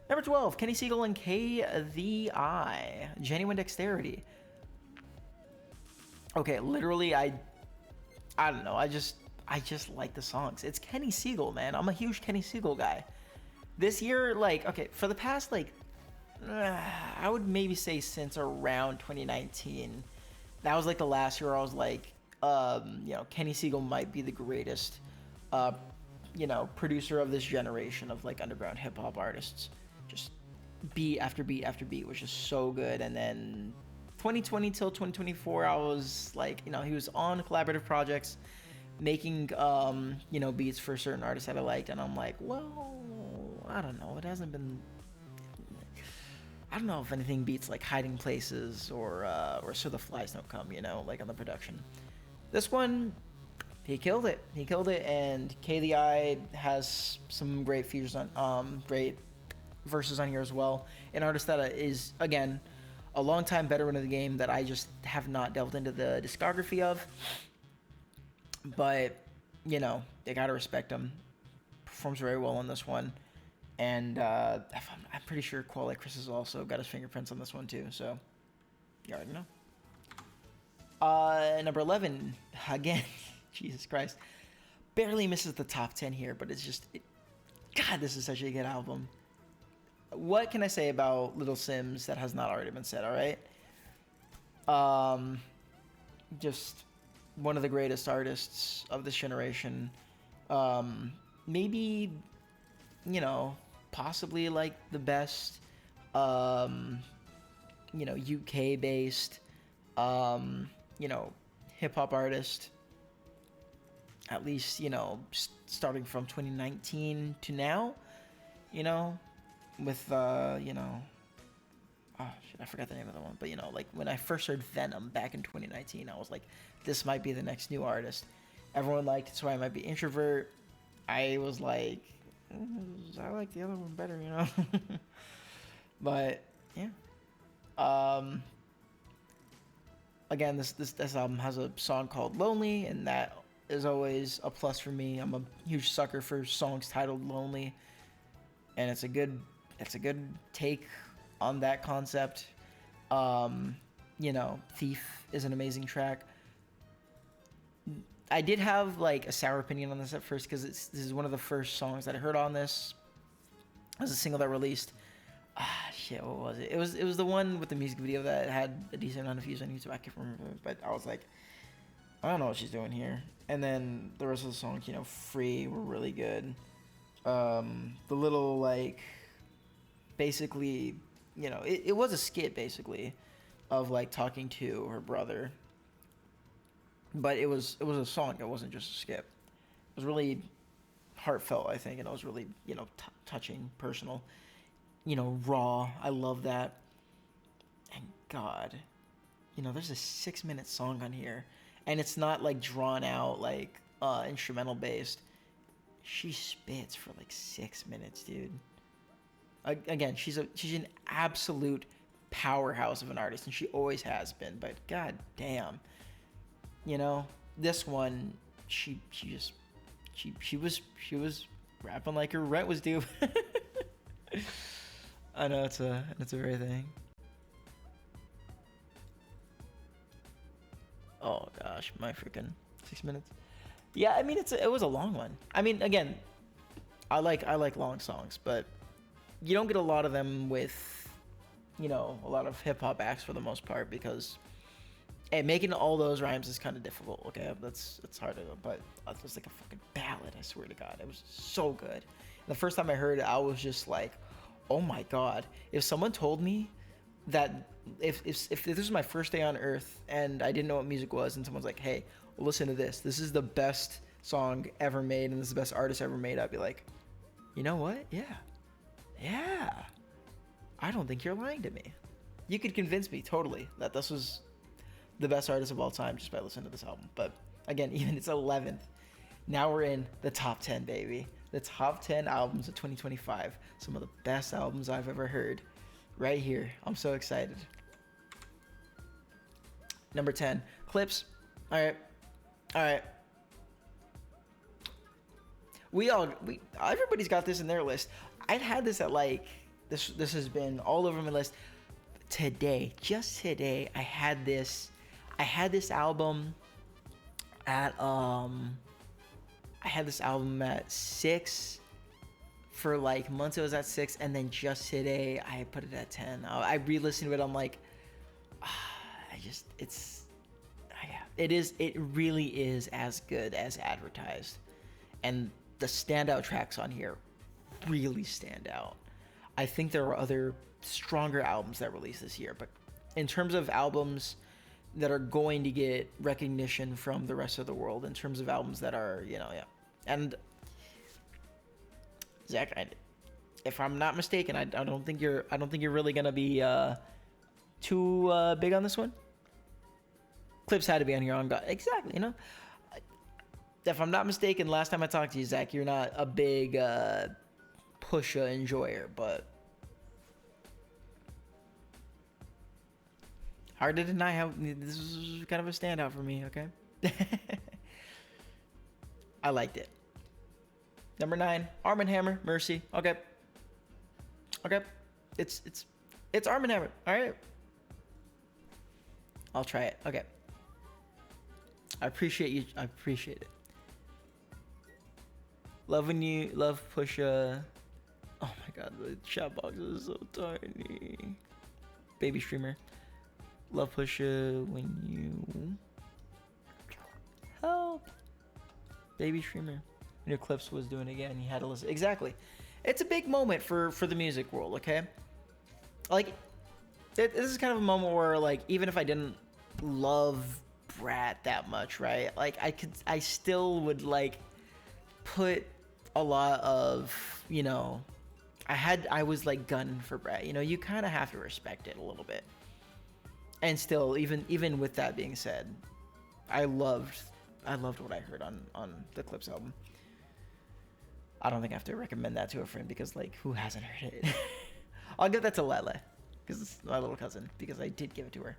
Number 12, Kenny Segal and K.R.I.T. Genuine Dexterity. Okay, literally, I don't know. I just like the songs. It's Kenny Segal, man. I'm a huge Kenny Segal guy. This year, like, okay, for the past, like, I would maybe say since around 2019, that was like the last year where I was like, you know, Kenny Segal might be the greatest, you know, producer of this generation of like underground hip hop artists. Just beat after beat after beat, which is so good. And then 2020 till 2024, I was like, you know, he was on collaborative projects, making, you know, beats for certain artists that I liked. And I'm like, well, I don't know. It hasn't been, I don't know if anything beats like Hiding Places or So the Flies Don't Come, you know, like on the production. This one, he killed it. He killed it. And K.R.I.T has some great features on, great verses on here as well. An artist that is, again, a long-time veteran of the game that I just have not delved into the discography of. But, you know, they gotta respect him. Performs very well on this one. And I'm pretty sure Quali Chris has also got his fingerprints on this one too. So, you already know. Number 11, again, Jesus Christ. Barely misses the top 10 here, but it's just, God, this is such a good album. What can I say about Little Simz that has not already been said, all right? Just one of the greatest artists of this generation. Maybe, you know, possibly like the best, you know, UK-based, you know, hip-hop artist. At least, you know, starting from 2019 to now, you know, with, you know, oh shit, I forgot the name of the one, but you know, like when I first heard Venom back in 2019, I was like, this might be the next new artist. Everyone liked it, so I might be Introvert. I was like, I like the other one better, you know. But yeah, again, this album has a song called Lonely, and that is always a plus for me. I'm a huge sucker for songs titled Lonely, and it's a good take on that concept. You know, Thief is an amazing track. I did have like a sour opinion on this at first because this is one of the first songs that I heard on this. It was a single that released. Shit, what was it? It was the one with the music video that had a decent amount of views on YouTube. I can't remember, but I was like, I don't know what she's doing here. And then the rest of the songs, you know, Free were really good. The little like, basically, you know, it was a skit basically, of like talking to her brother. But it was a song. It wasn't just a skit. It was really heartfelt, I think, and it was really, you know, touching, personal, you know, raw. I love that. And God, you know, there's a 6-minute song on here, and it's not like drawn out, like instrumental based. she spits for like 6 minutes, dude. Again, she's an absolute powerhouse of an artist, and she always has been. But god damn, you know, this one, she was rapping like her rent was due. I know it's a very thing. Oh gosh, my freaking 6 minutes. Yeah, I mean it was a long one. I mean, again, I like long songs, but you don't get a lot of them with, you know, a lot of hip hop acts for the most part, because hey, making all those rhymes is kind of difficult. Okay, it's hard to, but it was like a fucking ballad. I swear to God, it was so good. And the first time I heard it, I was just like, oh my God. If someone told me that if this was my first day on Earth and I didn't know what music was, and someone's like, hey, listen to this. This is the best song ever made, and this is the best artist ever made. I'd be like, you know what? Yeah. I don't think you're lying to me. You could convince me totally that this was the best artist of all time just by listening to this album. But again, even it's 11th. Now we're in the top 10, baby. The top 10 albums of 2025. Some of the best albums I've ever heard. Right here. I'm so excited. Number 10, Clipse. All right. Everybody's got this in their list. I've had this at like, this has been all over my list. Just today, I had this album at at 6 for like months. It was at 6, and then just today I put it at 10. I re-listened to it. I'm like, it really is as good as advertised, and the standout tracks on here really stand out. I think there are other stronger albums that released this year, but in terms of albums that are going to get recognition from the rest of the world, in terms of albums that are, you know, yeah. And Zach, if I'm not mistaken, I don't think you're really gonna be too big on this one. Clipse had to be on here on God. Exactly, you know. If I'm not mistaken, last time I talked to you, Zach, you're not a big Pusha enjoyer, but hard to deny how this was kind of a standout for me. Okay. I liked it. Number 9, Armand Hammer, Mercy. Okay. It's Armand Hammer. All right. I'll try it. Okay. I appreciate you. I appreciate it. Love Pusha. Oh my God, the chat box is so tiny. Baby streamer. Love Pusha when you help. Baby streamer. When your Clipse was doing it again, he had to listen. Exactly. It's a big moment for the music world. Okay. Like, this is kind of a moment where, like, even if I didn't love Brat that much, right? Like, I still would like put a lot of, you know, I was like gunning for Brat. You know, you kind of have to respect it a little bit. And still, even with that being said, I loved what I heard on the Clipse album. I don't think I have to recommend that to a friend, because like, who hasn't heard it? I'll give that to Lele, because it's my little cousin, because I did give it to her.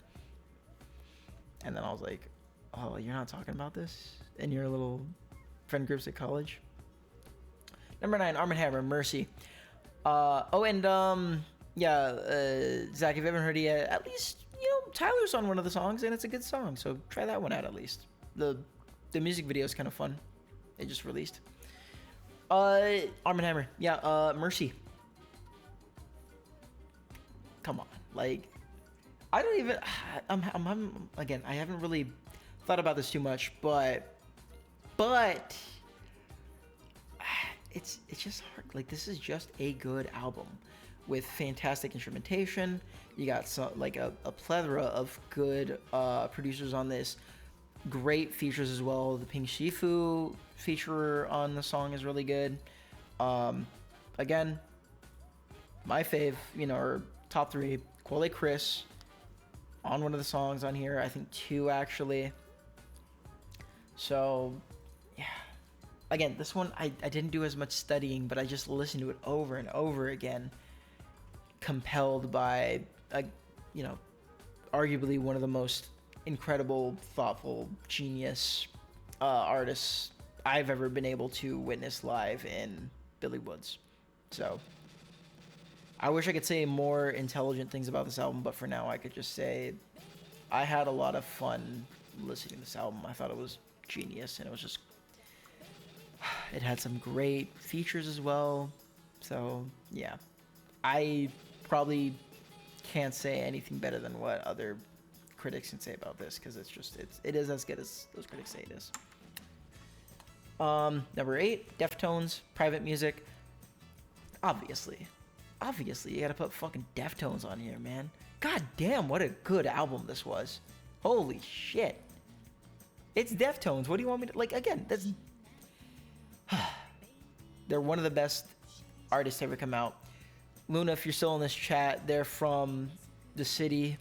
And then I was like, oh, you're not talking about this in your little friend groups at college? Number 9, Armand Hammer, Mercy. Zach, if you haven't heard it yet, at least, you know, Tyler's on one of the songs, and it's a good song, so try that one out at least. The music video is kind of fun. It just released. Armand Hammer, Mercy. Come on, like, I don't even. I'm again. I haven't really thought about this too much, but it's just hard. Like, this is just a good album with fantastic instrumentation. You got some, like, a plethora of good producers on this. Great features as well. The Pink Shifu feature on the song is really good. Again, my fave, you know, or top 3, Quelle Chris on one of the songs on here. I think 2 actually. So, yeah, again, this one I didn't do as much studying, but I just listened to it over and over again, compelled by a, you know, arguably one of the most incredible, thoughtful, genius artists I've ever been able to witness live in Billy Woods. So I wish I could say more intelligent things about this album, but for now I could just say I had a lot of fun listening to this album. I thought it was genius, and it was just, it had some great features as well. So yeah, I probably can't say anything better than what other critics can say about this, because it is as good as those critics say it is. Number 8, Deftones, Private Music. Obviously, you gotta put fucking Deftones on here, man. God damn, what a good album this was. Holy shit. It's Deftones. What do you want me to, like, again, that's they're one of the best artists to ever come out. Luna, if you're still in this chat, they're from the city.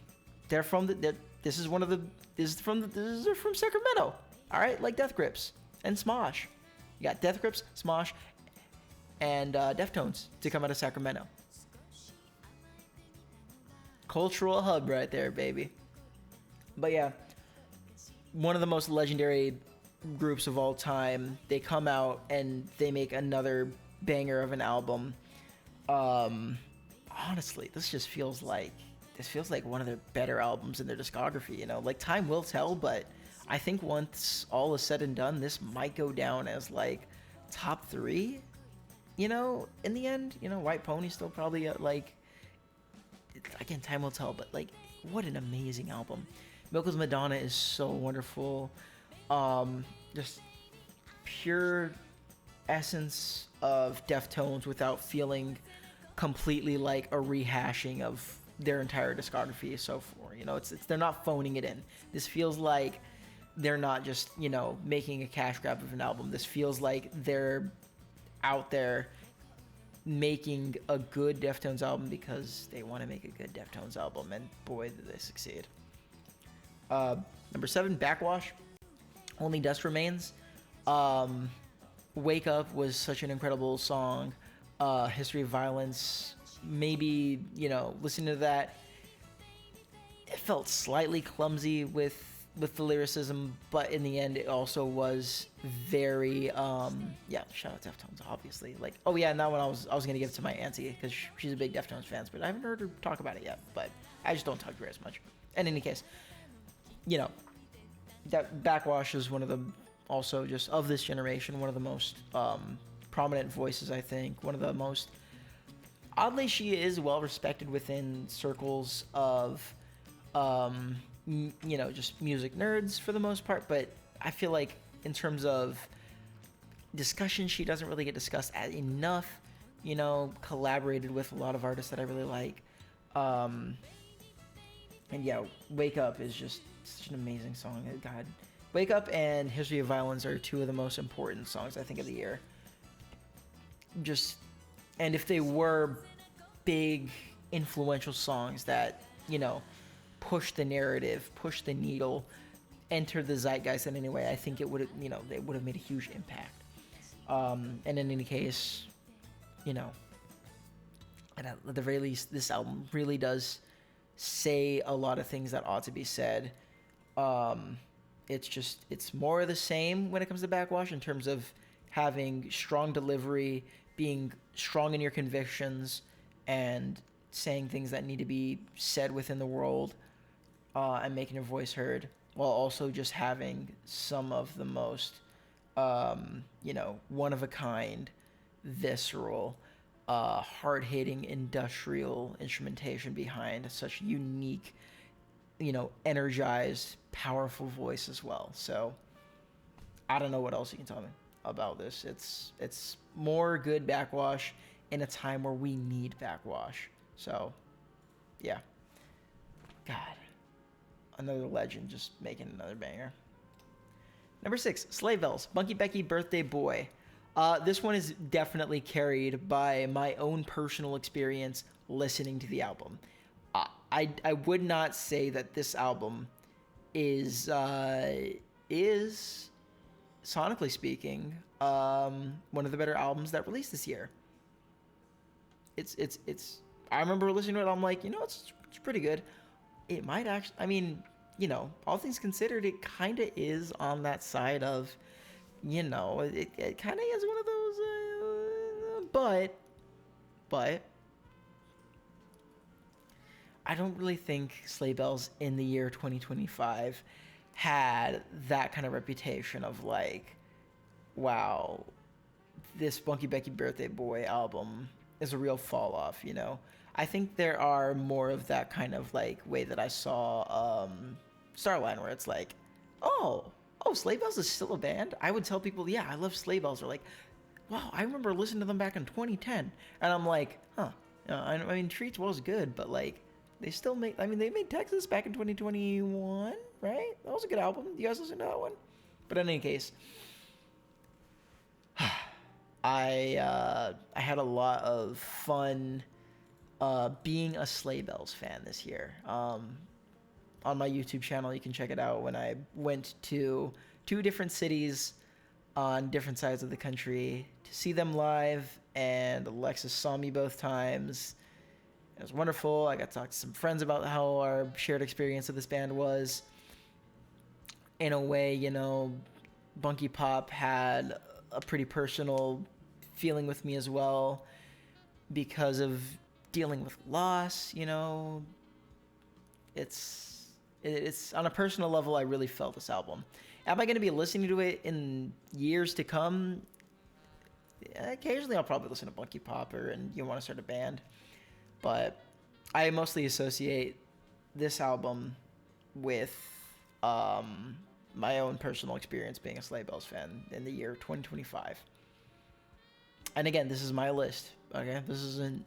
They're from this is from Sacramento. All right, like Death Grips and Smosh. You got Death Grips, Smosh, and Deftones to come out of Sacramento. Cultural hub right there, baby. But yeah, one of the most legendary groups of all time. They come out and they make another banger of an album. Honestly, this feels like one of their better albums in their discography, you know? Like, time will tell, but I think once all is said and done, this might go down as like top 3, you know, in the end. You know, White Pony's still probably like, again, time will tell, but like, what an amazing album. Milk Madonna is so wonderful. Just pure essence of Deftones without feeling completely like a rehashing of their entire discography so far. You know, it's they're not phoning it in. This feels like they're not just, you know, making a cash grab of an album. This feels like they're out there making a good Deftones album because they want to make a good Deftones album, and boy, did they succeed. Number 7, Backwash, Only Dust Remains. Wake Up was such an incredible song. History of Violence, maybe, you know, listening to that, it felt slightly clumsy with the lyricism, but in the end it also was very yeah, shout out Deftones, obviously. Like, oh yeah, and that one I was gonna give it to my auntie because she's a big Deftones fan, but I haven't heard her talk about it yet. But I just don't talk to her as much. In any case, you know, that Backwash is one of the, also just of this generation, one of the most prominent voices, I think. One of the most, oddly, she is well respected within circles of you know, just music nerds for the most part, but I feel like in terms of discussion, she doesn't really get discussed enough. You know, collaborated with a lot of artists that I really like. And yeah, Wake Up is just such an amazing song. God, Wake Up and History of Violence are two of the most important songs, I think, of the year. Just, and if they were big, influential songs that, you know, push the narrative, push the needle, enter the zeitgeist in any way, I think it would have, you know, they would have made a huge impact. And in any case, you know, and at the very least, this album really does say a lot of things that ought to be said. It's more of the same when it comes to Backwash in terms of having strong delivery, being strong in your convictions, and saying things that need to be said within the world, and making your voice heard, while also just having some of the most, you know, one-of-a-kind, visceral, hard-hitting, industrial instrumentation behind such unique, you know, energized, powerful voice as well. So I don't know what else you can tell me about this. It's more good Backwash in a time where we need Backwash. So yeah, God, another legend just making another banger. Number 6, Sleigh Bells, Bunky Becky Birthday Boy. This one is definitely carried by my own personal experience listening to the album. I would not say that this album is sonically speaking, one of the better albums that released this year. It's I remember listening to it, I'm like, it's pretty good. It might actually, I mean, all things considered, it kind of is on that side of, it kind of is one of those, but I don't really think Sleigh Bells in the year 2025 had that kind of reputation of like, wow, this Bunky Becky Birthday Boy album is a real fall off, I think there are more of that kind of like way that I saw Starline, where it's like, oh, Sleigh Bells is still a band? I would tell people, yeah, I love Sleigh Bells. They're like, wow, I remember listening to them back in 2010. And I'm like, huh. I mean, Treats was good, but like, they still made, I mean, they made Texas back in 2021, right? That was a good album. You guys listen to that one? But in any case, I had a lot of fun being a Sleigh Bells fan this year. On my YouTube channel, you can check it out, when I went to 2 different cities on different sides of the country to see them live, and Alexis saw me both times. It was wonderful. I got to talk to some friends about how our shared experience of this band was. In a way, Bunky Pop had a pretty personal feeling with me as well because of dealing with loss, It's on a personal level, I really felt this album. Am I going to be listening to it in years to come? Occasionally, I'll probably listen to Bunky Pop and You Want to Start a Band. But I mostly associate this album with my own personal experience being a Sleigh Bells fan in the year 2025. And again, this is my list. Okay, this isn't.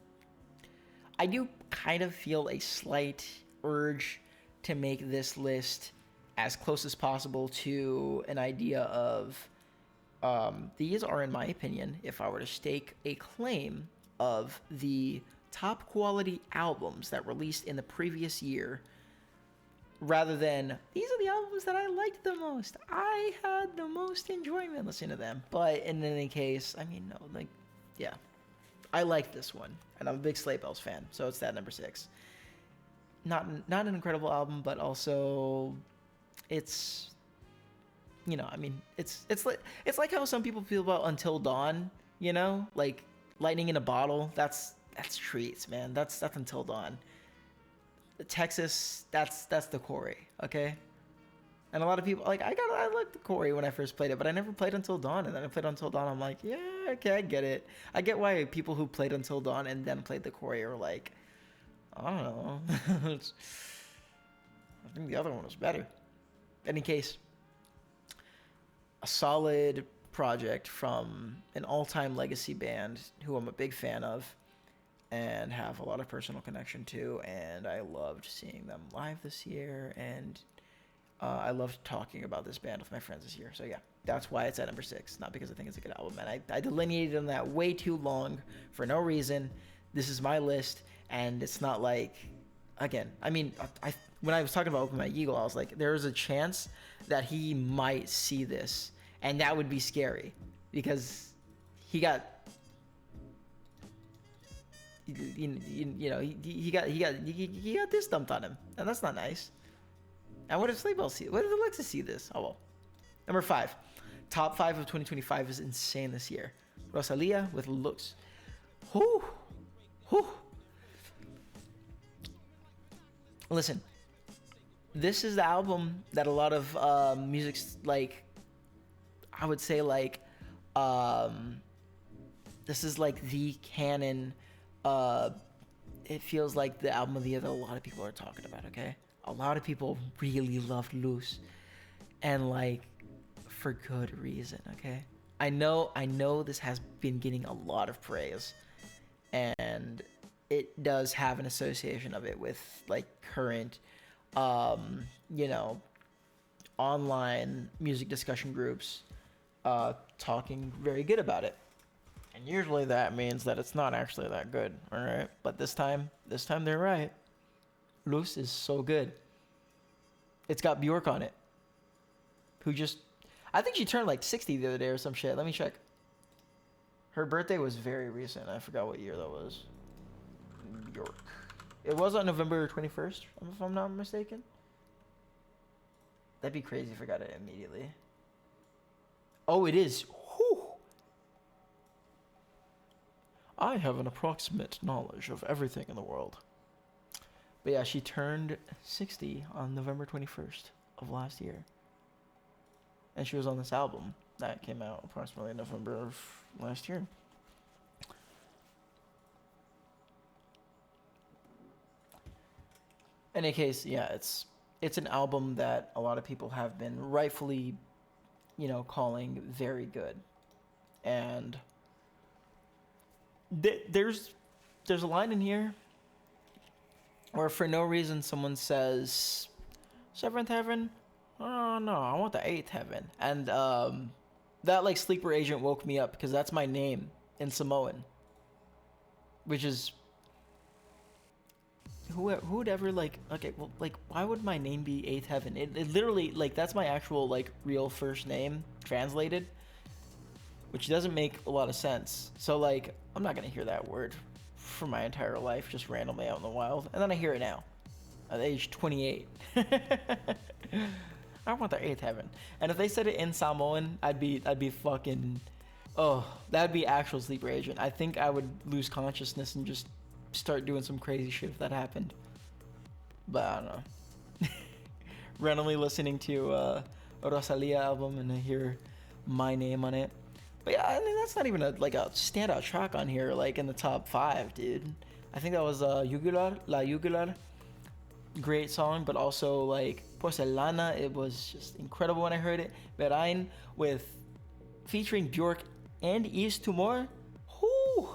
I do kind of feel a slight urge to make this list as close as possible to an idea of these are, in my opinion, if I were to stake a claim of the top quality albums that released in the previous year, rather than these are the albums that I liked the most. I had the most enjoyment listening to them. But in any case, I mean, no, like, yeah, I like this one, and I'm a big Sleigh Bells fan, so it's that number 6. Not an incredible album, but also it's, I mean, it's like how some people feel about Until Dawn, like Lightning in a Bottle. That's Treats, man. That's Until Dawn. Texas, that's the K.R.I.T, okay? And a lot of people, like, I liked the K.R.I.T when I first played it, but I never played Until Dawn. And then I played Until Dawn, I'm like, yeah, okay, I get it. I get why people who played Until Dawn and then played the K.R.I.T are like, I don't know. I think the other one was better. In any case, a solid project from an all-time legacy band who I'm a big fan of and have a lot of personal connection to, and I loved seeing them live this year, and I loved talking about this band with my friends this year. So yeah, that's why it's at number 6, not because I think it's a good album. And I delineated on that way too long for no reason. This is my list, and it's not like, again, I mean, when I was talking about Open My Eagle, I was like, there's a chance that he might see this, and that would be scary because he got, he got this dumped on him, and that's not nice. And what if Sleigh Bells see it? What if Alexis see this? Oh well. Number 5. Top 5 of 2025 is insane this year. Rosalía with Looks. Whew. Whew. Listen, this is the album that a lot of music's like, I would say like, this is like the canon. It feels like the album of the year that a lot of people are talking about, okay? A lot of people really loved Loose, and like for good reason, okay? I know this has been getting a lot of praise, and it does have an association of it with like current online music discussion groups talking very good about it. And usually that means that it's not actually that good, all right? But this time they're right. Loose is so good. It's got Bjork on it, who just, I think she turned like 60 the other day or some shit. Let me check. Her birthday was very recent. I forgot what year that was. New York. It was on November 21st, if I'm not mistaken. That'd be crazy if I got it immediately. Oh, it is. Whew. I have an approximate knowledge of everything in the world. But yeah, she turned 60 on November 21st of last year. And she was on this album that came out approximately in November of last year. In any case, yeah, it's an album that a lot of people have been rightfully, you know, calling very good. And there's a line in here where for no reason someone says, 7th heaven? Oh, no, I want the 8th heaven. And that, like, sleeper agent woke me up because that's my name in Samoan. Which is... Who would ever, like... Okay, well, like, why would my name be 8th heaven? It literally, like, that's my actual, like, real first name translated. Which doesn't make a lot of sense. So, like, I'm not going to hear that word for my entire life just randomly out in the wild. And then I hear it now. At age 28. I want the 8th heaven. And if they said it in Samoan, I'd be fucking... Oh, that'd be actual sleeper agent. I think I would lose consciousness and just start doing some crazy shit if that happened. But I don't know. Randomly listening to a Rosalía album and I hear my name on it. But yeah, I mean, that's not even a standout track on here, like in the top 5, dude. I think that was Yugular, La Yugular. Great song, but also like Porcelana, it was just incredible when I heard it. Berain with featuring Bjork and Yves Tumor. Whoo!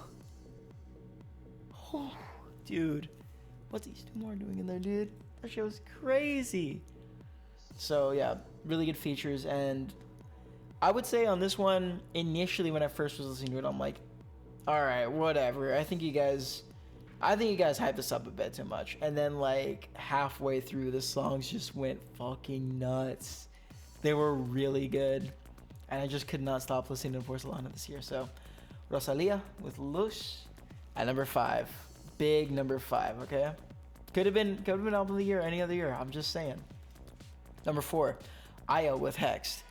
Oh, dude, what's Yves Tumor doing in there, dude? That shit was crazy. So yeah, really good features, and I would say on this one, initially when I first was listening to it, I'm like, all right, whatever. I think you guys hyped this up a bit too much. And then like halfway through, the songs just went fucking nuts. They were really good. And I just could not stop listening to Porcelana this year. So Rosalía with Luz at number 5. Big number 5, okay? Could have been album of the year any other year. I'm just saying. Number 4, Aya with Hexed.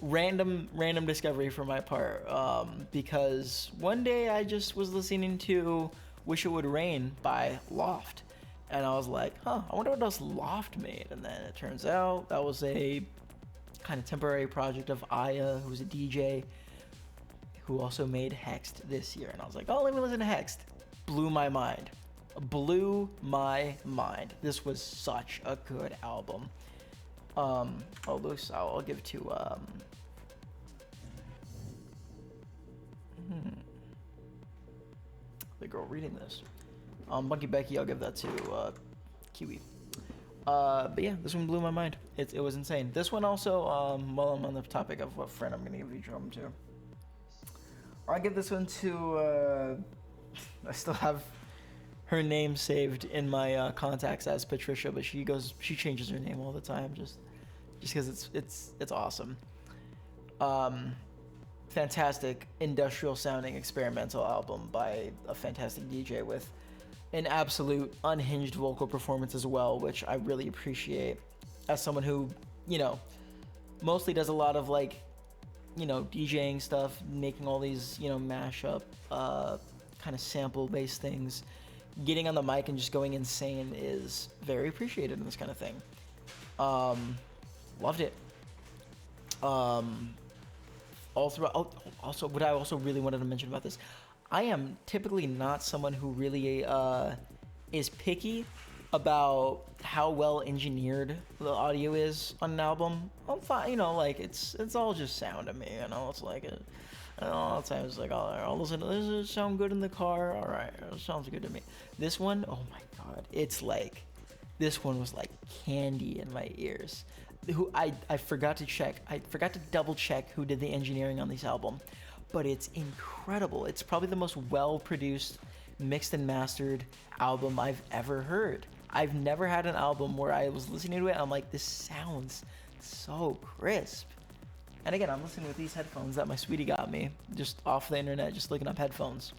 Random discovery for my part. Because one day I just was listening to Wish It Would Rain by Loft. And I was like, I wonder what else Loft made. And then it turns out that was a kind of temporary project of Aya, who was a DJ, who also made Hexed this year. And I was like, let me listen to Hexed. Blew my mind. This was such a good album. Loose, I'll give to, the girl reading this. Bunky Becky, I'll give that to Kiwi. But yeah, this one blew my mind. It was insane. This one also, while I'm on the topic of what friend I'm gonna give each album to, I'll give this one to, I still have her name saved in my contacts as Patricia, but she changes her name all the time just because it's awesome. Fantastic industrial sounding experimental album by a fantastic DJ with an absolute unhinged vocal performance as well, which I really appreciate as someone who, mostly does a lot of DJing stuff, making all these, mashup, kind of sample based things. Getting on the mic and just going insane is very appreciated in this kind of thing. Loved it. Also, what I also really wanted to mention about this, I am typically not someone who really is picky about how well engineered the audio is on an album. I'm fine, it's all just sound to me, it's like all the time it's like, I'll listen to this, does it sound good in the car? All right, it sounds good to me. This one, oh my God, this one was like candy in my ears. I forgot to double check who did the engineering on this album, but it's incredible. It's probably the most well-produced, mixed and mastered album I've ever heard. I've never had an album where I was listening to it and I'm like, this sounds so crisp. And again, I'm listening with these headphones that my sweetie got me, just off the internet, just looking up headphones.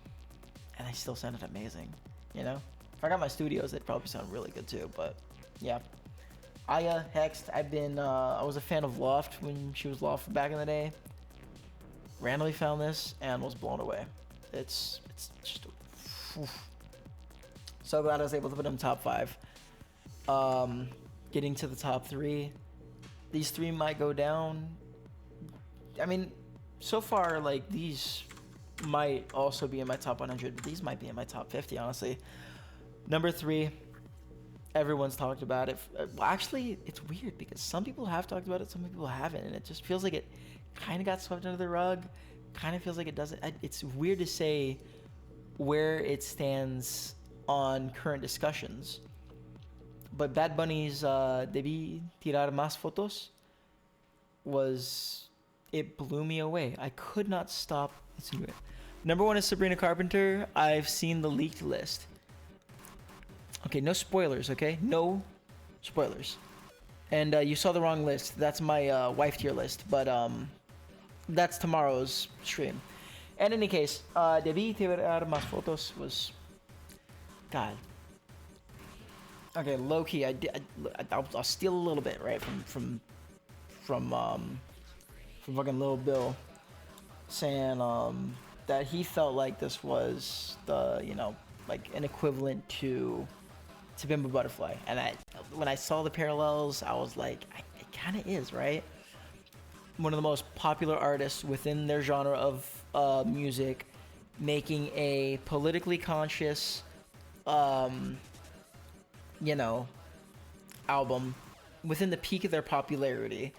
And they still sounded amazing, you know? If I got my studios, they'd probably sound really good too, but yeah. Aya, Hexed, I was a fan of Loft when she was Loft back in the day. Randomly found this and was blown away. It's just, so glad I was able to put them top 5. Getting to the top 3. These 3 might go down. I mean, so far, like, these might also be in my top 100, but these might be in my top 50, honestly. Number 3, everyone's talked about it. Actually, it's weird because some people have talked about it, some people haven't, and it just feels like it kind of got swept under the rug. Kind of feels like it doesn't. It's weird to say where it stands on current discussions. But Bad Bunny's Debí, Tirar Más Fotos it blew me away. I could not stop listening to it. Number 1 is Sabrina Carpenter. I've seen the leaked list. Okay, no spoilers, okay? No spoilers. And you saw the wrong list. That's my wife tier list, but that's tomorrow's stream. In any case, Debí Tirar Más Fotos was... God. Okay, low key, I'll steal a little bit, right, from fucking Lil Bill, saying that he felt like this was the, you know, like an equivalent to Bimbo Butterfly, and when I saw the parallels, I was like, it kind of is, right? One of the most popular artists within their genre of music, making a politically conscious, you know, album within the peak of their popularity,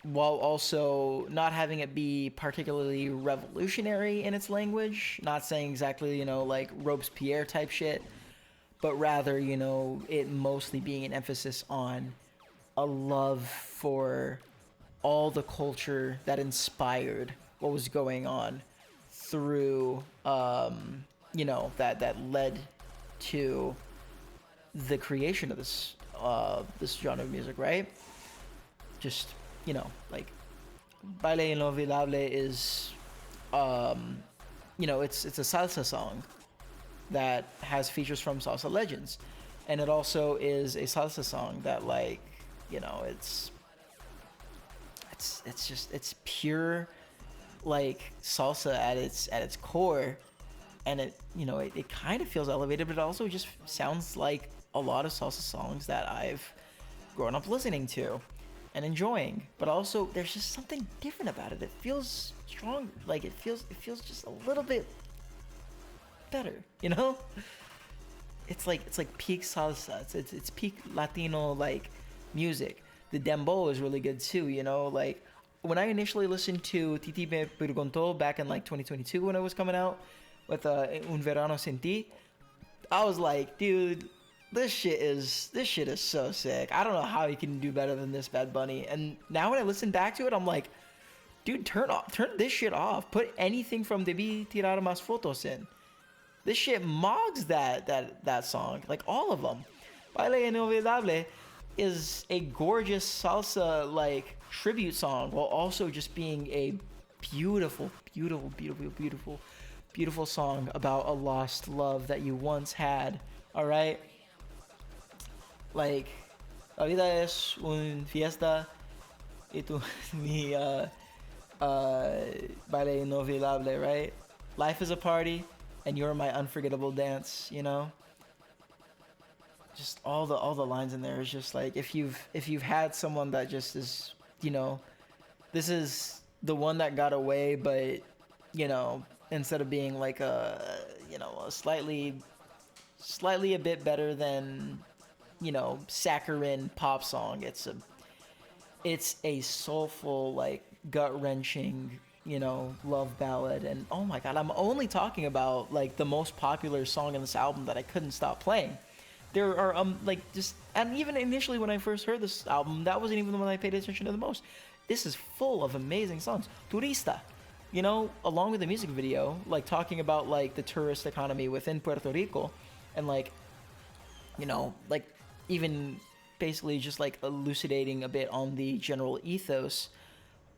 while also not having it be particularly revolutionary in its language, not saying exactly, you know, like Robespierre type shit, but rather, you know, it mostly being an emphasis on a love for all the culture that inspired what was going on through, you know, that led to the creation of this genre of music, right? Just, you know, like Baile Inolvidable is, you know, it's a salsa song that has features from salsa legends, and it also is a salsa song that, like, you know, it's just pure, like, salsa at its core, and it, you know, it kind of feels elevated, but it also just sounds like a lot of salsa songs that I've grown up listening to and enjoying, but also there's just something different about it. It feels strong, like it feels just a little bit better, you know? It's like peak salsa. It's peak Latino, like, music. The dembow is really good too, you know? Like, when I initially listened to Titi Me Preguntó back in like 2022 when it was coming out with Un Verano Sin Ti, I was like, dude, this shit is so sick. I don't know how you can do better than this, Bad Bunny. And now when I listen back to it, I'm like, dude, turn this shit off. Put anything from Debí Tirar Más Fotos in. This shit mogs that song, like all of them. Baile Inolvidable is a gorgeous salsa, like, tribute song, while also just being a beautiful, beautiful, beautiful, beautiful, beautiful song about a lost love that you once had. All right. Like, la vida es un fiesta y tú mi baile inolvidable, right? Life is a party and you're my unforgettable dance, you know? Just all the lines in there is just like, if you've had someone that just is, you know, this is the one that got away, but, you know, instead of being like a, you know, a slightly a bit better than, you know, saccharine pop song, it's a soulful, like, gut-wrenching, you know, love ballad. And oh my god, I'm only talking about, like, the most popular song in this album that I couldn't stop playing. There are like, just, and even initially when I first heard this album, that wasn't even the one I paid attention to the most. This is full of amazing songs. Turista, you know, along with the music video, like, talking about, like, the tourist economy within Puerto Rico, and, like, you know, like, even basically just like elucidating a bit on the general ethos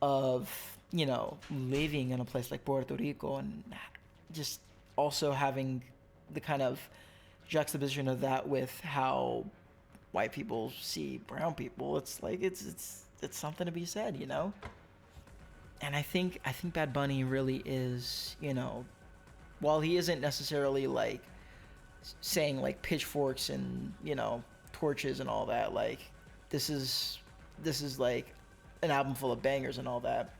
of, you know, living in a place like Puerto Rico, and just also having the kind of juxtaposition of that with how white people see brown people. It's like it's something to be said, you know. And I think Bad Bunny really is, you know, while he isn't necessarily like saying like pitchforks and, you know, torches and all that, like this is like an album full of bangers and all that.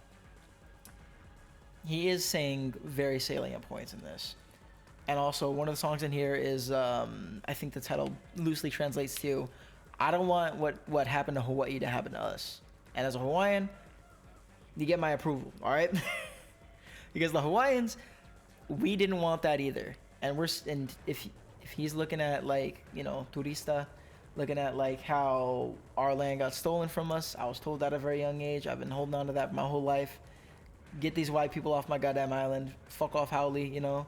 He is saying very salient points in this. And also, one of the songs in here is, I think the title loosely translates to, I don't want what happened to Hawaii to happen to us. And as a Hawaiian, you get my approval, all right? Because the Hawaiians, we didn't want that either. And if he's looking at, like, you know, turista, looking at like how our land got stolen from us, I was told that at a very young age. I've been holding on to that my whole life. Get these white people off my goddamn island. Fuck off, Howley, you know.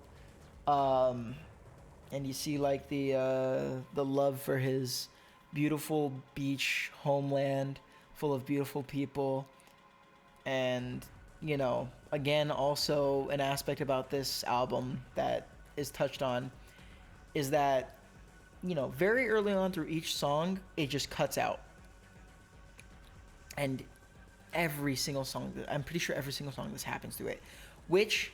And you see like the love for his beautiful beach homeland full of beautiful people. And, you know, again, also an aspect about this album that is touched on is that, you know, very early on through each song, it just cuts out. And every single song, I'm pretty sure every single song this happens to it, which,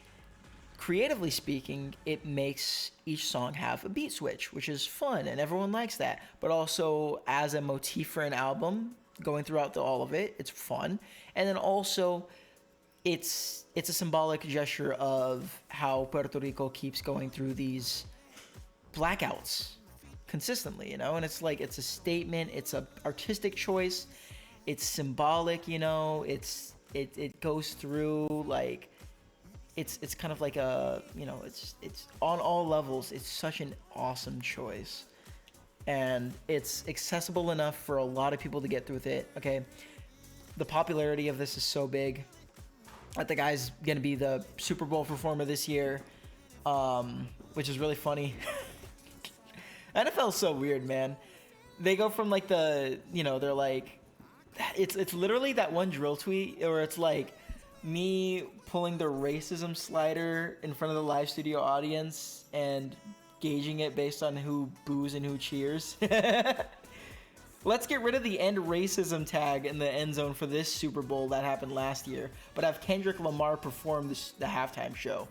creatively speaking, it makes each song have a beat switch, which is fun, and everyone likes that. But also, as a motif for an album, going throughout all of it, it's fun. And then also, it's a symbolic gesture of how Puerto Rico keeps going through these blackouts consistently, you know. And it's like, it's a statement, it's a artistic choice, it's symbolic, you know. It goes through like, it's kind of like a, you know, it's on all levels. It's such an awesome choice, and it's accessible enough for a lot of people to get through with it. Okay, the popularity of this is so big that the guy's gonna be the Super Bowl performer this year, which is really funny. NFL's so weird, man. They go from like the, you know, they're like, it's literally that one drill tweet where it's like me pulling the racism slider in front of the live studio audience and gauging it based on who boos and who cheers. Let's get rid of the end racism tag in the end zone for this Super Bowl that happened last year, but have Kendrick Lamar perform the halftime show.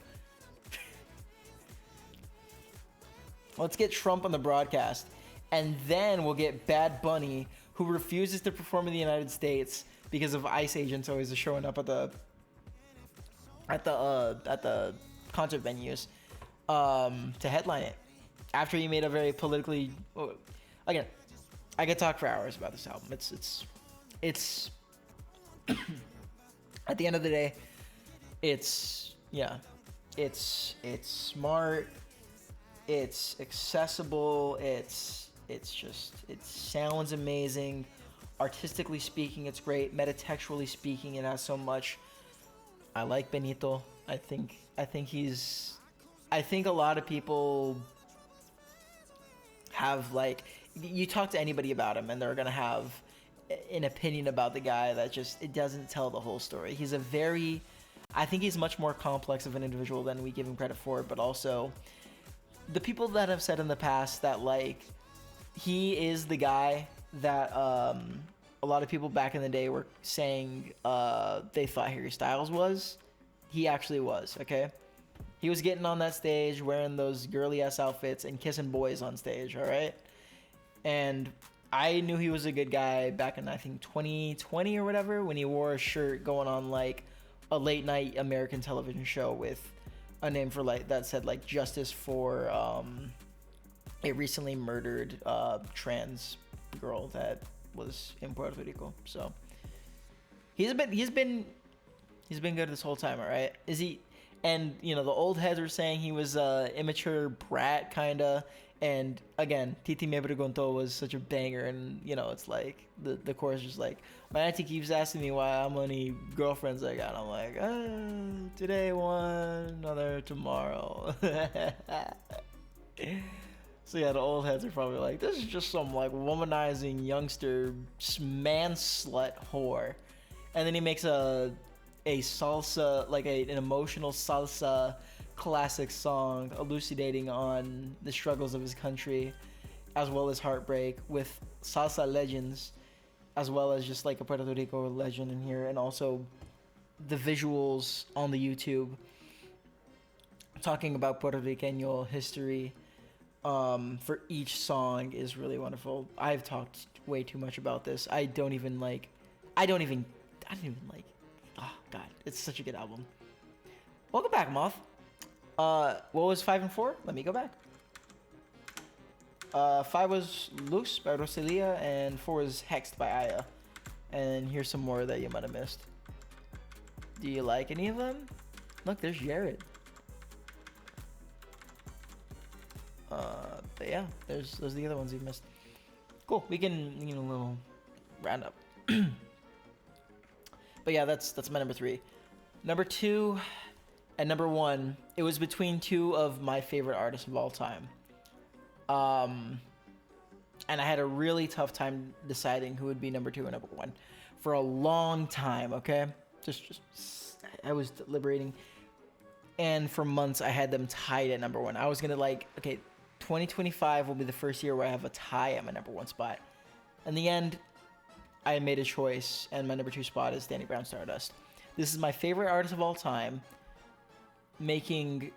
Let's get Trump on the broadcast, and then we'll get Bad Bunny, who refuses to perform in the United States because of ICE agents always showing up at the concert venues to headline it. After he made a very politically, again, I could talk for hours about this album. It's at the end of the day, it's smart, it's accessible, it sounds amazing. Artistically speaking, it's great. Metatextually speaking, it has so much. I like Benito. I think a lot of people have, like, you talk to anybody about him and they're gonna have an opinion about the guy that just, it doesn't tell the whole story. I think he's much more complex of an individual than we give him credit for, but also the people that have said in the past that, like, he is the guy that a lot of people back in the day were saying they thought Harry Styles was. He actually was, okay? He was getting on that stage wearing those girly-ass outfits and kissing boys on stage, all right? And I knew he was a good guy back in, I think, 2020 or whatever, when he wore a shirt going on, like, a late-night American television show with a name for, like, that said, like, justice for a recently murdered trans girl that was in Puerto Rico. So he's been good this whole time, all right? Is he? And, you know, the old heads are saying he was immature brat kind of. And again, Titi Me Preguntó was such a banger, and, you know, it's like the chorus is like, my auntie keeps asking me why how many girlfriends I got. I'm like, today one, another tomorrow. So yeah, the old heads are probably like, this is just some like womanizing youngster man slut whore, and then he makes a salsa, like an emotional salsa classic song elucidating on the struggles of his country, as well as heartbreak, with salsa legends, as well as just like a Puerto Rico legend in here, and also the visuals on the YouTube talking about Puerto Rican history for each song is really wonderful. I've talked way too much about this. I don't even like. Oh God, it's such a good album. Welcome back, Moth. What was 5 and 4? Let me go back. 5 was Loose by Rosalía, and 4 was Hexed by Aya. And here's some more that you might have missed. Do you like any of them? Look, there's Jared. But yeah, those are the other ones you missed. Cool. We can a little round up. But yeah, that's my number 3. Number 2 and number 1. It was between 2 of my favorite artists of all time. And I had a really tough time deciding who would be number 2 and number 1 for a long time. Okay, just I was deliberating, and for months I had them tied at number 1. I was gonna like, okay, 2025 will be the first year where I have a tie at my number 1 spot. In the end, I made a choice, and my number 2 spot is Danny Brown Stardust. This is my favorite artist of all time, making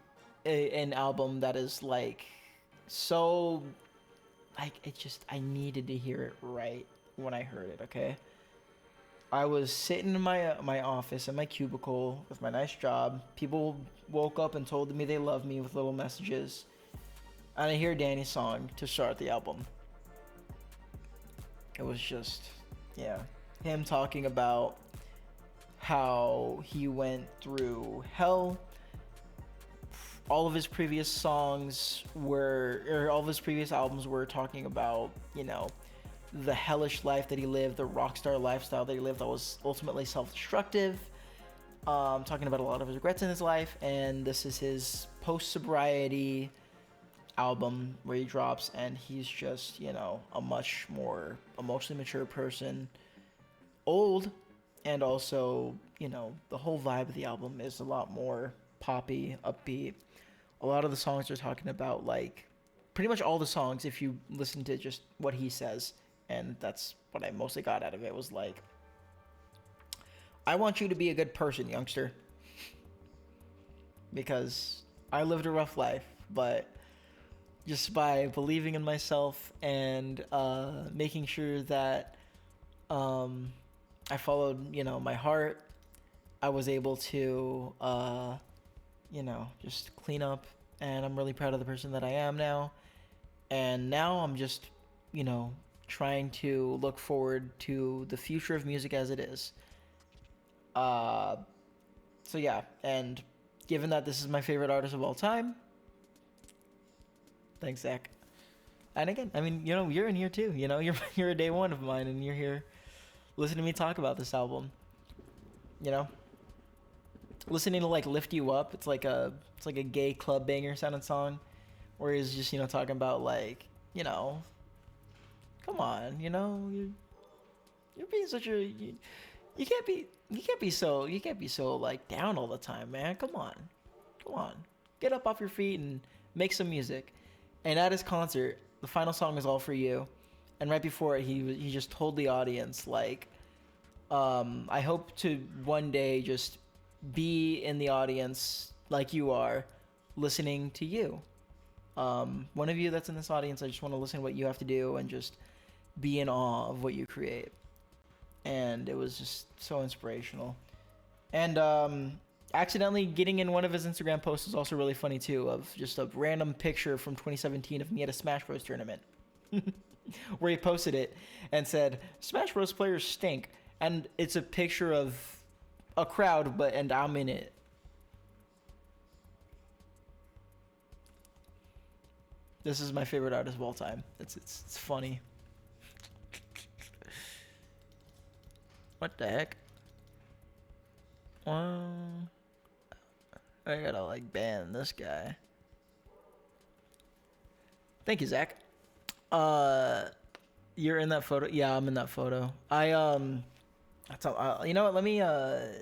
an album that is like so, like, I needed to hear it right when I heard it. Okay, I was sitting in my office in my cubicle with my nice job. People woke up and told me they love me with little messages, and I hear Danny's song to start the album. It was just, yeah, him talking about how he went through hell. All of his previous songs all of his previous albums were talking about, the hellish life that he lived, the rock star lifestyle that he lived that was ultimately self-destructive. Talking about a lot of his regrets in his life, and this is his post-sobriety album where he drops, and he's just, a much more emotionally mature person, old, and also, the whole vibe of the album is a lot more poppy, upbeat. A lot of the songs are talking about, like, pretty much all the songs, if you listen to just what he says, and that's what I mostly got out of it, was like, I want you to be a good person, youngster, because I lived a rough life, but just by believing in myself and making sure that I followed, my heart, I was able to just clean up, and I'm really proud of the person that I am now. And now I'm just, trying to look forward to the future of music as it is. So yeah, and given that this is my favorite artist of all time, thanks, Zach. And again, I mean, you're in here too. You're a day one of mine, and you're here listening to me talk about this album. Listening to like Lift You Up, it's like a gay club banger sounding song, where he's just talking about like, come on, you're being such a you can't be so like down all the time, man. Come on, get up off your feet and make some music. And at his concert, the final song is All For You, and right before it, he just told the audience like, I hope to one day just be in the audience like you are, listening to you. One of you that's in this audience, I just want to listen to what you have to do and just be in awe of what you create. And it was just so inspirational. And accidentally getting in one of his Instagram posts is also really funny too, of just a random picture from 2017 of me at a Smash Bros tournament where he posted it and said, Smash Bros players stink. And it's a picture of a crowd, and I'm in it. This is my favorite artist of all time. It's funny. What the heck? I gotta like ban this guy. Thank you, Zach. You're in that photo. Yeah, I'm in that photo. That's all, you know what? Let me. Can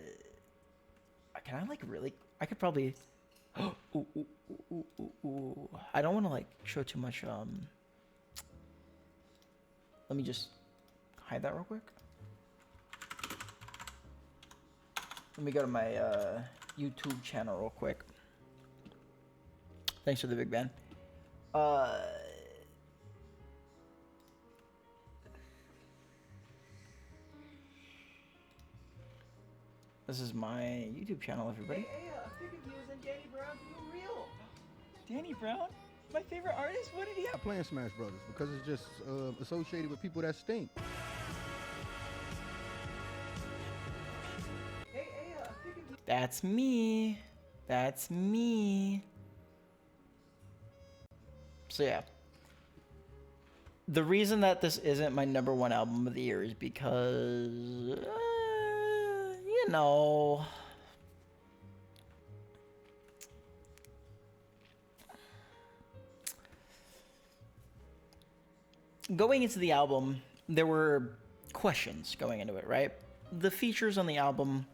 I like really? I could probably. Ooh. I don't want to like show too much. Let me just hide that real quick. Let me go to my YouTube channel real quick. Thanks for the big band. This is my YouTube channel, everybody. Hey, a pic of you and Danny Brown from Real. Danny Brown? My favorite artist? What did he have? Playing Smash Brothers because it's just associated with people that stink. Hey, a pic of you. That's me. That's me. So yeah. The reason that this isn't my #1 album of the year is because, you know, going into the album, there were questions going into it, right? The features on the album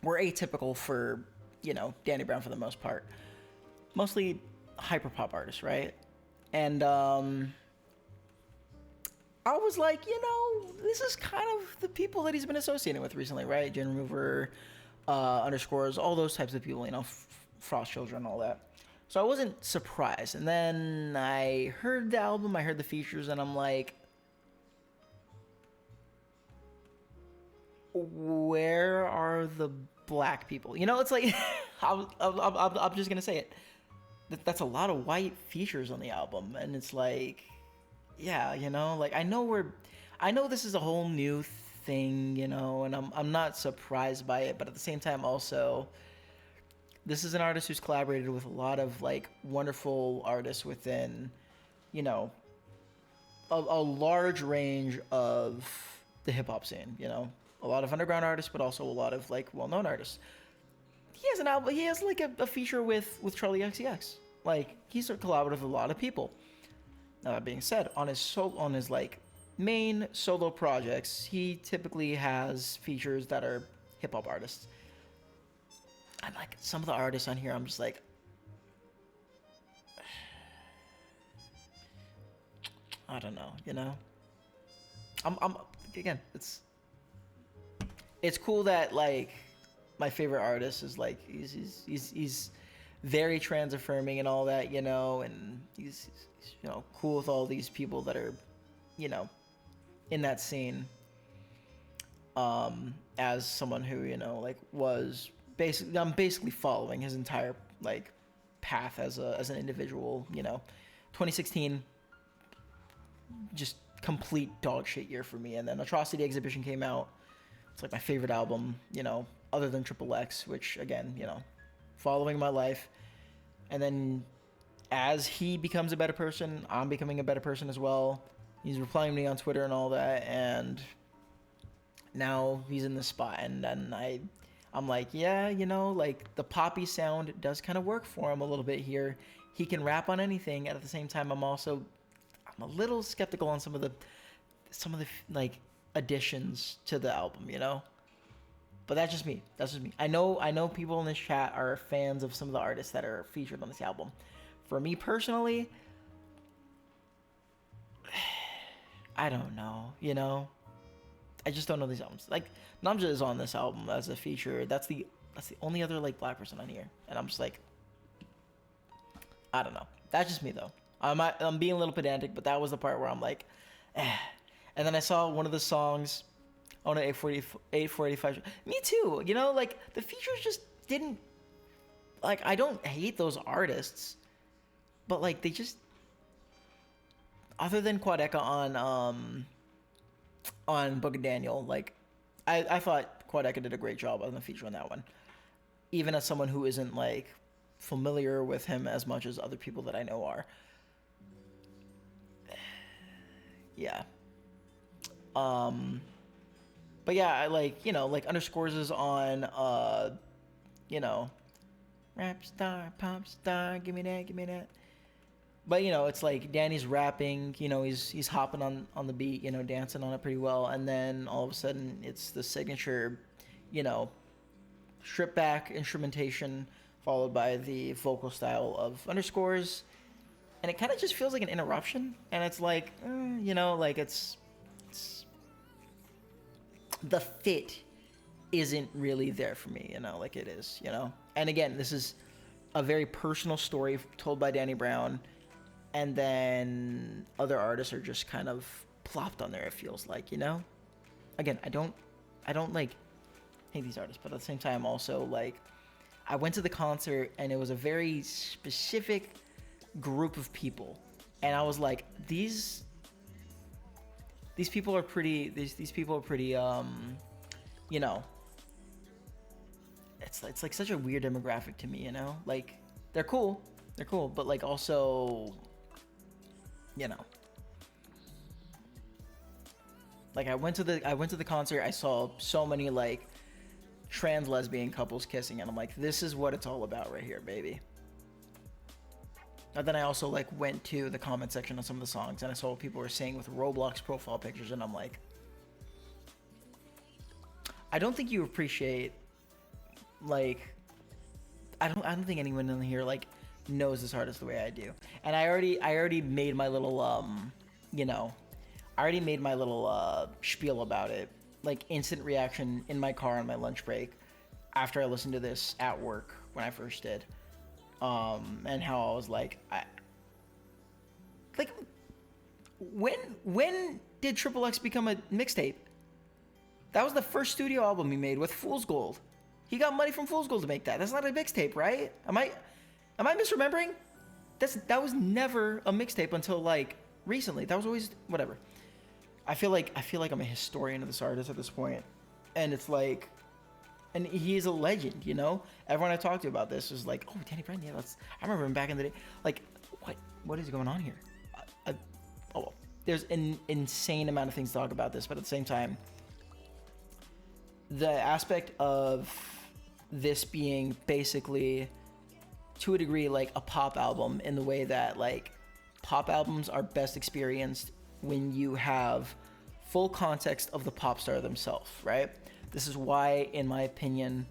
were atypical for, you know, Danny Brown for the most part. Mostly hyperpop artists, right? And I was like, you know, this is kind of the people that he's been associating with recently, right? Gin Remover, Underscores, all those types of people, you know, Frost Children, all that. So I wasn't surprised. And then I heard the album, I heard the features, and I'm like, where are the black people? You know, it's like, I'm just going to say it. That's a lot of white features on the album. And it's like, yeah, you know, like I know this is a whole new thing, you know, and I'm not surprised by it. But at the same time, also, this is an artist who's collaborated with a lot of like wonderful artists within, you know, a large range of the hip hop scene, you know, a lot of underground artists, but also a lot of like well-known artists. He has an album. He has like a feature with Charlie XCX. Like he's collaborated with a lot of people. Now that being said, on his like main solo projects, he typically has features that are hip hop artists. And like some of the artists on here, I'm just like, I don't know, you know. I'm again, it's cool that like my favorite artist is like he's very trans affirming and all that, you know, and he's you know cool with all these people that are, you know, in that scene. As someone who, you know, like I'm basically following his entire like path as an individual, you know. 2016, just complete dog shit year for me, and then Atrocity Exhibition came out. It's like my favorite album, you know, other than Triple X, which again, you know, following my life. And then as he becomes a better person, I'm becoming a better person as well. He's replying to me on Twitter and all that, and now he's in this spot, and then I'm like, yeah, you know, like the poppy sound does kind of work for him a little bit here. He can rap on anything, and at the same time, I'm a little skeptical on some of the like additions to the album, you know. But that's just me. I know people in this chat are fans of some of the artists that are featured on this album. For me personally, I don't know, you know. I just don't know these albums. Like Namja is on this album as a feature. That's the only other like black person on here, and I'm just like, I don't know. That's just me though. I'm being a little pedantic, but that was the part where I'm like, eh. And then I saw one of the songs on an 8485. Me too. You know, like the features just didn't. Like I don't hate those artists, but like they just. Other than Quadeca on Book of Daniel, like I thought Quadeca did a great job on the feature on that one. Even as someone who isn't like familiar with him as much as other people that I know are. Yeah. But yeah, I like, you know, like Underscores is on you know, rap star, pop star, give me that. But it's like Danny's rapping, he's hopping on the beat, dancing on it pretty well, and then all of a sudden it's the signature, you know, stripped back instrumentation followed by the vocal style of underscores, and it kind of just feels like an interruption, and it's like, like it's the fit isn't really there for me, like it is, and again, this is a very personal story told by Danny Brown. And then other artists are just kind of plopped on there, it feels like, Again, I don't like hate these artists, but at the same time also like I went to the concert and it was a very specific group of people. And I was like, these people are pretty these people are pretty it's like such a weird demographic to me, Like they're cool, but like also like I went to the concert, I saw so many like trans lesbian couples kissing, and I'm like, this is what it's all about right here, baby. And then I also like went to the comment section on some of the songs and I saw what people were saying with Roblox profile pictures, and I'm like, I don't think you appreciate, like, I don't think anyone in here like knows this artist the way I do. And I already made my little spiel about it, like instant reaction in my car on my lunch break after I listened to this at work when I first did, and how I was like, when did Triple X become a mixtape? That was the first studio album he made with Fool's Gold. He got money from Fool's Gold to make that. That's not a mixtape, right? Am I misremembering? That was never a mixtape until like recently. That was always whatever. I feel like I'm a historian of this artist at this point, and it's like, and he is a legend, Everyone I talked to about this was like, oh, Danny Brown, yeah, I remember him back in the day. Like, what is going on here? There's an insane amount of things to talk about this, but at the same time, the aspect of this being basically, to a degree, like a pop album, in the way that like pop albums are best experienced when you have full context of the pop star themselves, right? This is why, in my opinion,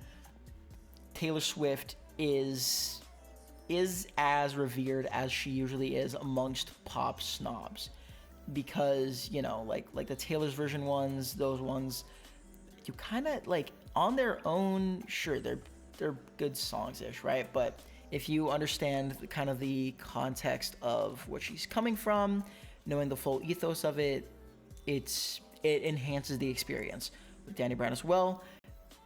Taylor Swift is as revered as she usually is amongst pop snobs, because like the Taylor's version ones, those ones, you kind of like on their own, sure, they're good songs-ish, right? But if you understand kind of the context of what she's coming from, knowing the full ethos of it, it enhances the experience. With Danny Brown as well,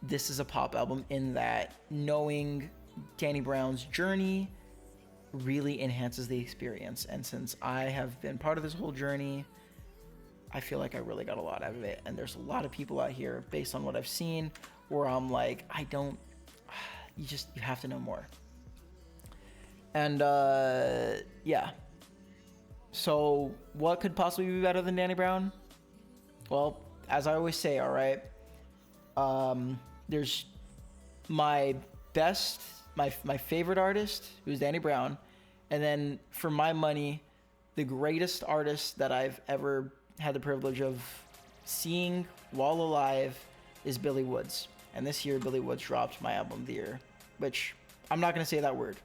this is a pop album in that knowing Danny Brown's journey really enhances the experience. And since I have been part of this whole journey, I feel like I really got a lot out of it. And there's a lot of people out here, based on what I've seen, where I'm like, you have to know more. And yeah. So what could possibly be better than Danny Brown? Well, as I always say, all right, there's my favorite artist, who's Danny Brown, and then for my money, the greatest artist that I've ever had the privilege of seeing while alive is Billy Woods. And this year, Billy Woods dropped my album of the year, which I'm not going to say that word.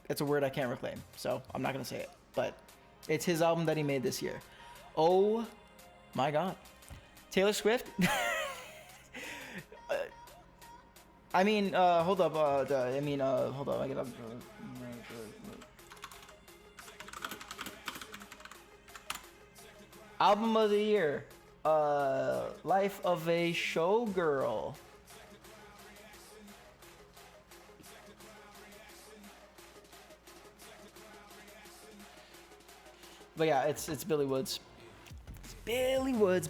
It's a word I can't reclaim, so I'm not going to say it. But it's his album that he made this year. Oh my God. Taylor Swift? I mean, hold up. Hold up. I get up. Album of the year. Life of a Showgirl. But yeah, it's Billy Woods. Billy Woods.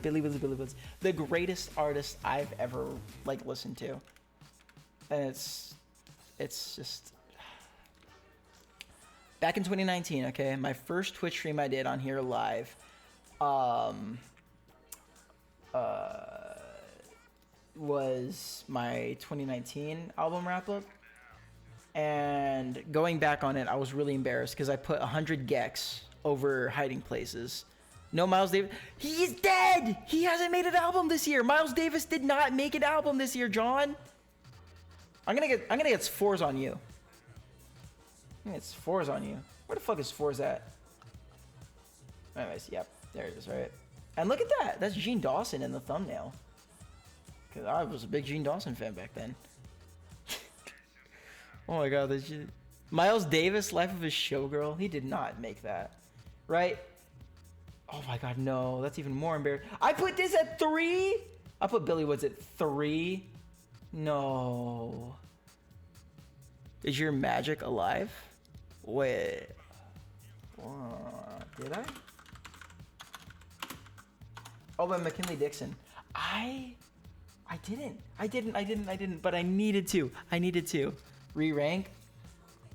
The greatest artist I've ever like listened to. And it's just back in 2019, okay? My first Twitch stream I did on here live was my 2019 album Wrapup. And going back on it, I was really embarrassed because I put 100 Gex over Hiding Places. No Miles Davis. He's dead! He hasn't made an album this year. Miles Davis did not make an album this year, John. I'm gonna get Sforz on you. I'm gonna get Sforz on you. Where the fuck is Sforz at? Anyways, yep, there it is, right? And look at that. That's Gene Dawson in the thumbnail. Cause I was a big Gene Dawson fan back then. Oh my god, that's Miles Davis, Life of a Showgirl. He did not make that, right? Oh my god, no, that's even more embarrassing. I put this at 3. I put Billy Woods at 3. No. Is your magic alive? Wait. Did I? Oh, by McKinley Dixon. I didn't, but I needed to. Re-rank?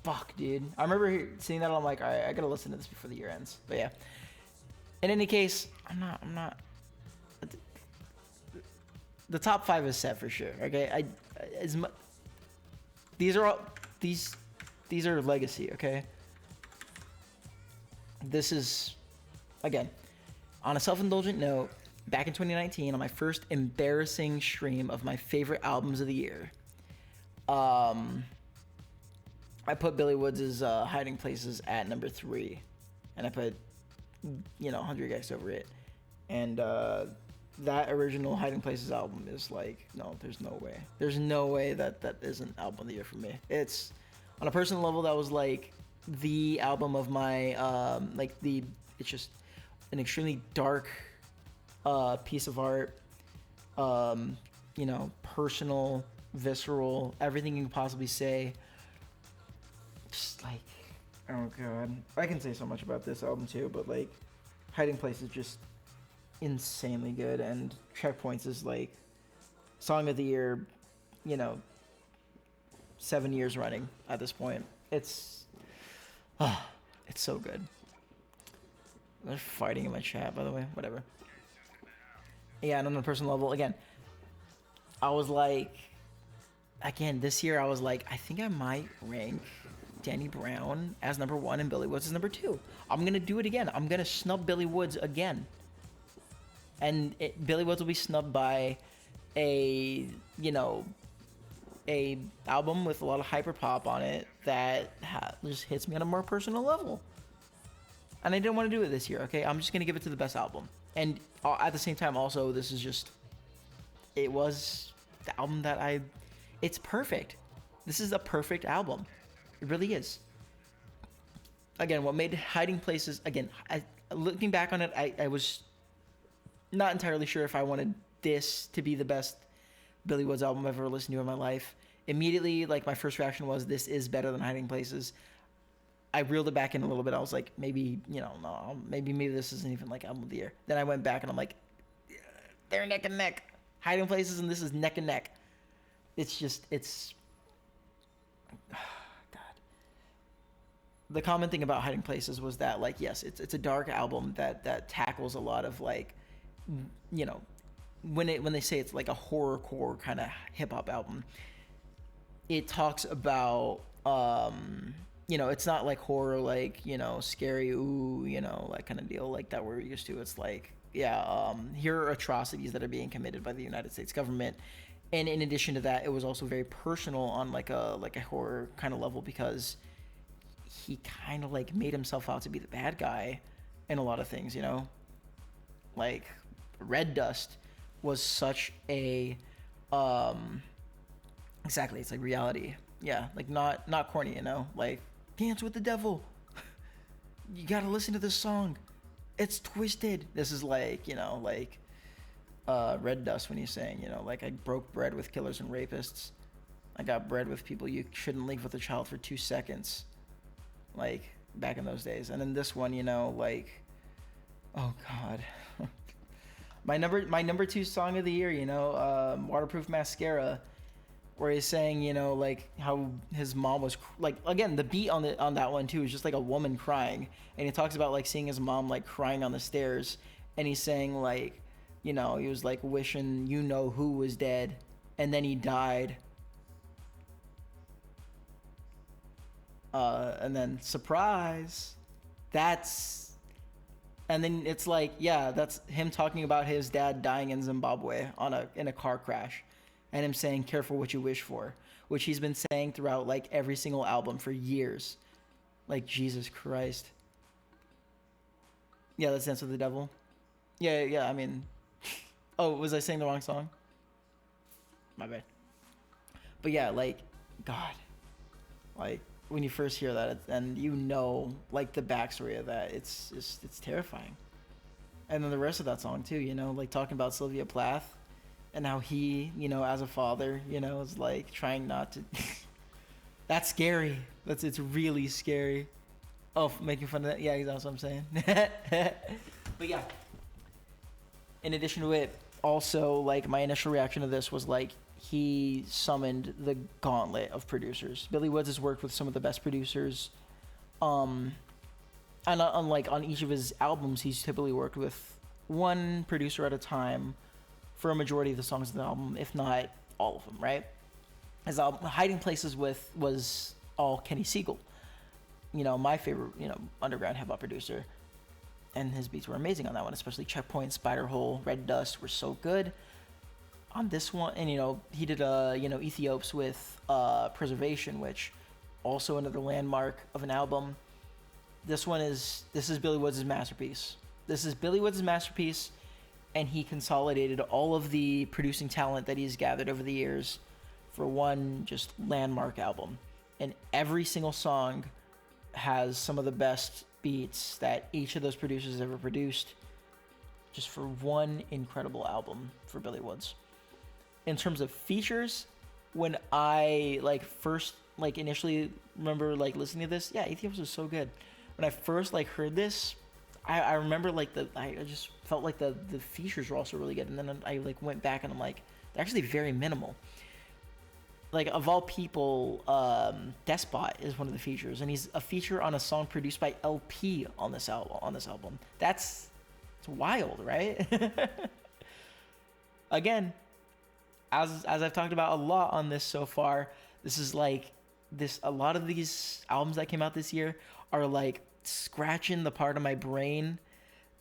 Fuck, dude. I remember seeing that, I'm like, all right, I gotta listen to this before the year ends. But yeah. In any case, I'm not. The top 5 is set for sure, okay? These are legacy, okay? This is, again, on a self-indulgent note, back in 2019, on my first embarrassing stream of my favorite albums of the year, I put Billy Woods' Hiding Places at number 3, and I put, 100 Gex over it, and that original Hiding Places album is like, no, there's no way that is an album of the year for me. It's, on a personal level, that was like the album of my, it's just an extremely dark piece of art, personal, visceral, everything you can possibly say. Just like, oh god, I can say so much about this album too, but like, Hiding Place is just insanely good, and Checkpoints is like song of the year, 7 years running at this point. It's so good. They're fighting in my chat, by the way. Whatever. Yeah, and on a personal level, again, I was like, this year I was like, I think I might rank Danny Brown as number 1 and Billy Woods as number 2. I'm gonna do it again. I'm gonna snub Billy Woods again, and Billy Woods will be snubbed by a album with a lot of hyper pop on it that just hits me on a more personal level. And I didn't want to do it this year, okay? I'm just gonna give it to the best album. And at the same time, also, this is just, it was the album that it's perfect. This is a perfect album. It really is. Again, what made Hiding Places, looking back on it, I was not entirely sure if I wanted this to be the best Billy Woods album I've ever listened to in my life. Immediately, like, my first reaction was, this is better than Hiding Places. I reeled it back in a little bit. I was like, maybe, no, maybe this isn't even like album of the year. Then I went back and I'm like, they're neck and neck. Hiding Places and this is neck and neck. It's God. The common thing about Hiding Places was that, like, yes, it's a dark album that tackles a lot of, like, when they say it's like a horrorcore kind of hip hop album, it talks about it's not like horror, like, scary, ooh, like kind of deal like that we're used to. It's like, here are atrocities that are being committed by the United States government. And in addition to that, it was also very personal on like a horror kind of level, because he kind of like made himself out to be the bad guy in a lot of things, like Red Dust was such a, exactly, it's like reality. Yeah, like not corny, like Dance with the Devil. You gotta listen to this song. It's twisted. This is like, Red Dust when he's saying, like, I broke bread with killers and rapists. I got bread with people you shouldn't leave with a child for 2 seconds. Like, back in those days. And then this one, like, oh God. my number 2 song of the year, Waterproof Mascara, where he's saying, like, how his mom was, like, again, the beat on that one too is just like a woman crying, and he talks about like seeing his mom like crying on the stairs, and he's saying like, he was like wishing who was dead, and then he died. And then surprise, and then it's like, yeah, that's him talking about his dad dying in Zimbabwe in a car crash, and him saying careful what you wish for, which he's been saying throughout like every single album for years. Like, Jesus Christ. Yeah, let's dance with the devil. Yeah, I mean, oh, was I saying the wrong song? My bad. But yeah, like, God, like, when you first hear that, and you know, like, the backstory of that, it's terrifying. And then the rest of that song too, you know, like talking about Sylvia Plath and how he, you know, as a father, you know, is like trying not to. That's scary. It's really scary. Oh, making fun of that. Yeah, that's what I'm saying. But yeah. In addition to it, also, like, my initial reaction to this was like, he summoned the gauntlet of producers. Billy Woods has worked with some of the best producers. And unlike on each of his albums, he's typically worked with one producer at a time for a majority of the songs of the album, if not all of them, right? His album Hiding Places was all Kenny Segal. You know, my favorite, you know, underground hip hop producer. And his beats were amazing on that one, especially Checkpoint, Spiderhole, Red Dust were so good. On this one, and you know, he did Ethiops with Preservation, which also another landmark of an album. This is Billy Woods' masterpiece. This is Billy Woods' masterpiece, and he consolidated all of the producing talent that he's gathered over the years for one just landmark album. And every single song has some of the best beats that each of those producers ever produced, just for one incredible album for Billy Woods. In terms of features, when I first initially remember listening to this, yeah, Ethiops was so good. When I first heard this, I remember I just felt like the features were also really good, and then I went back and I'm like, they're actually very minimal. Like, of all people, Despot is one of the features, and he's a feature on a song produced by LP on this album. It's wild, right? Again, as I've talked about a lot on this so far, this is a lot of these albums that came out this year are scratching the part of my brain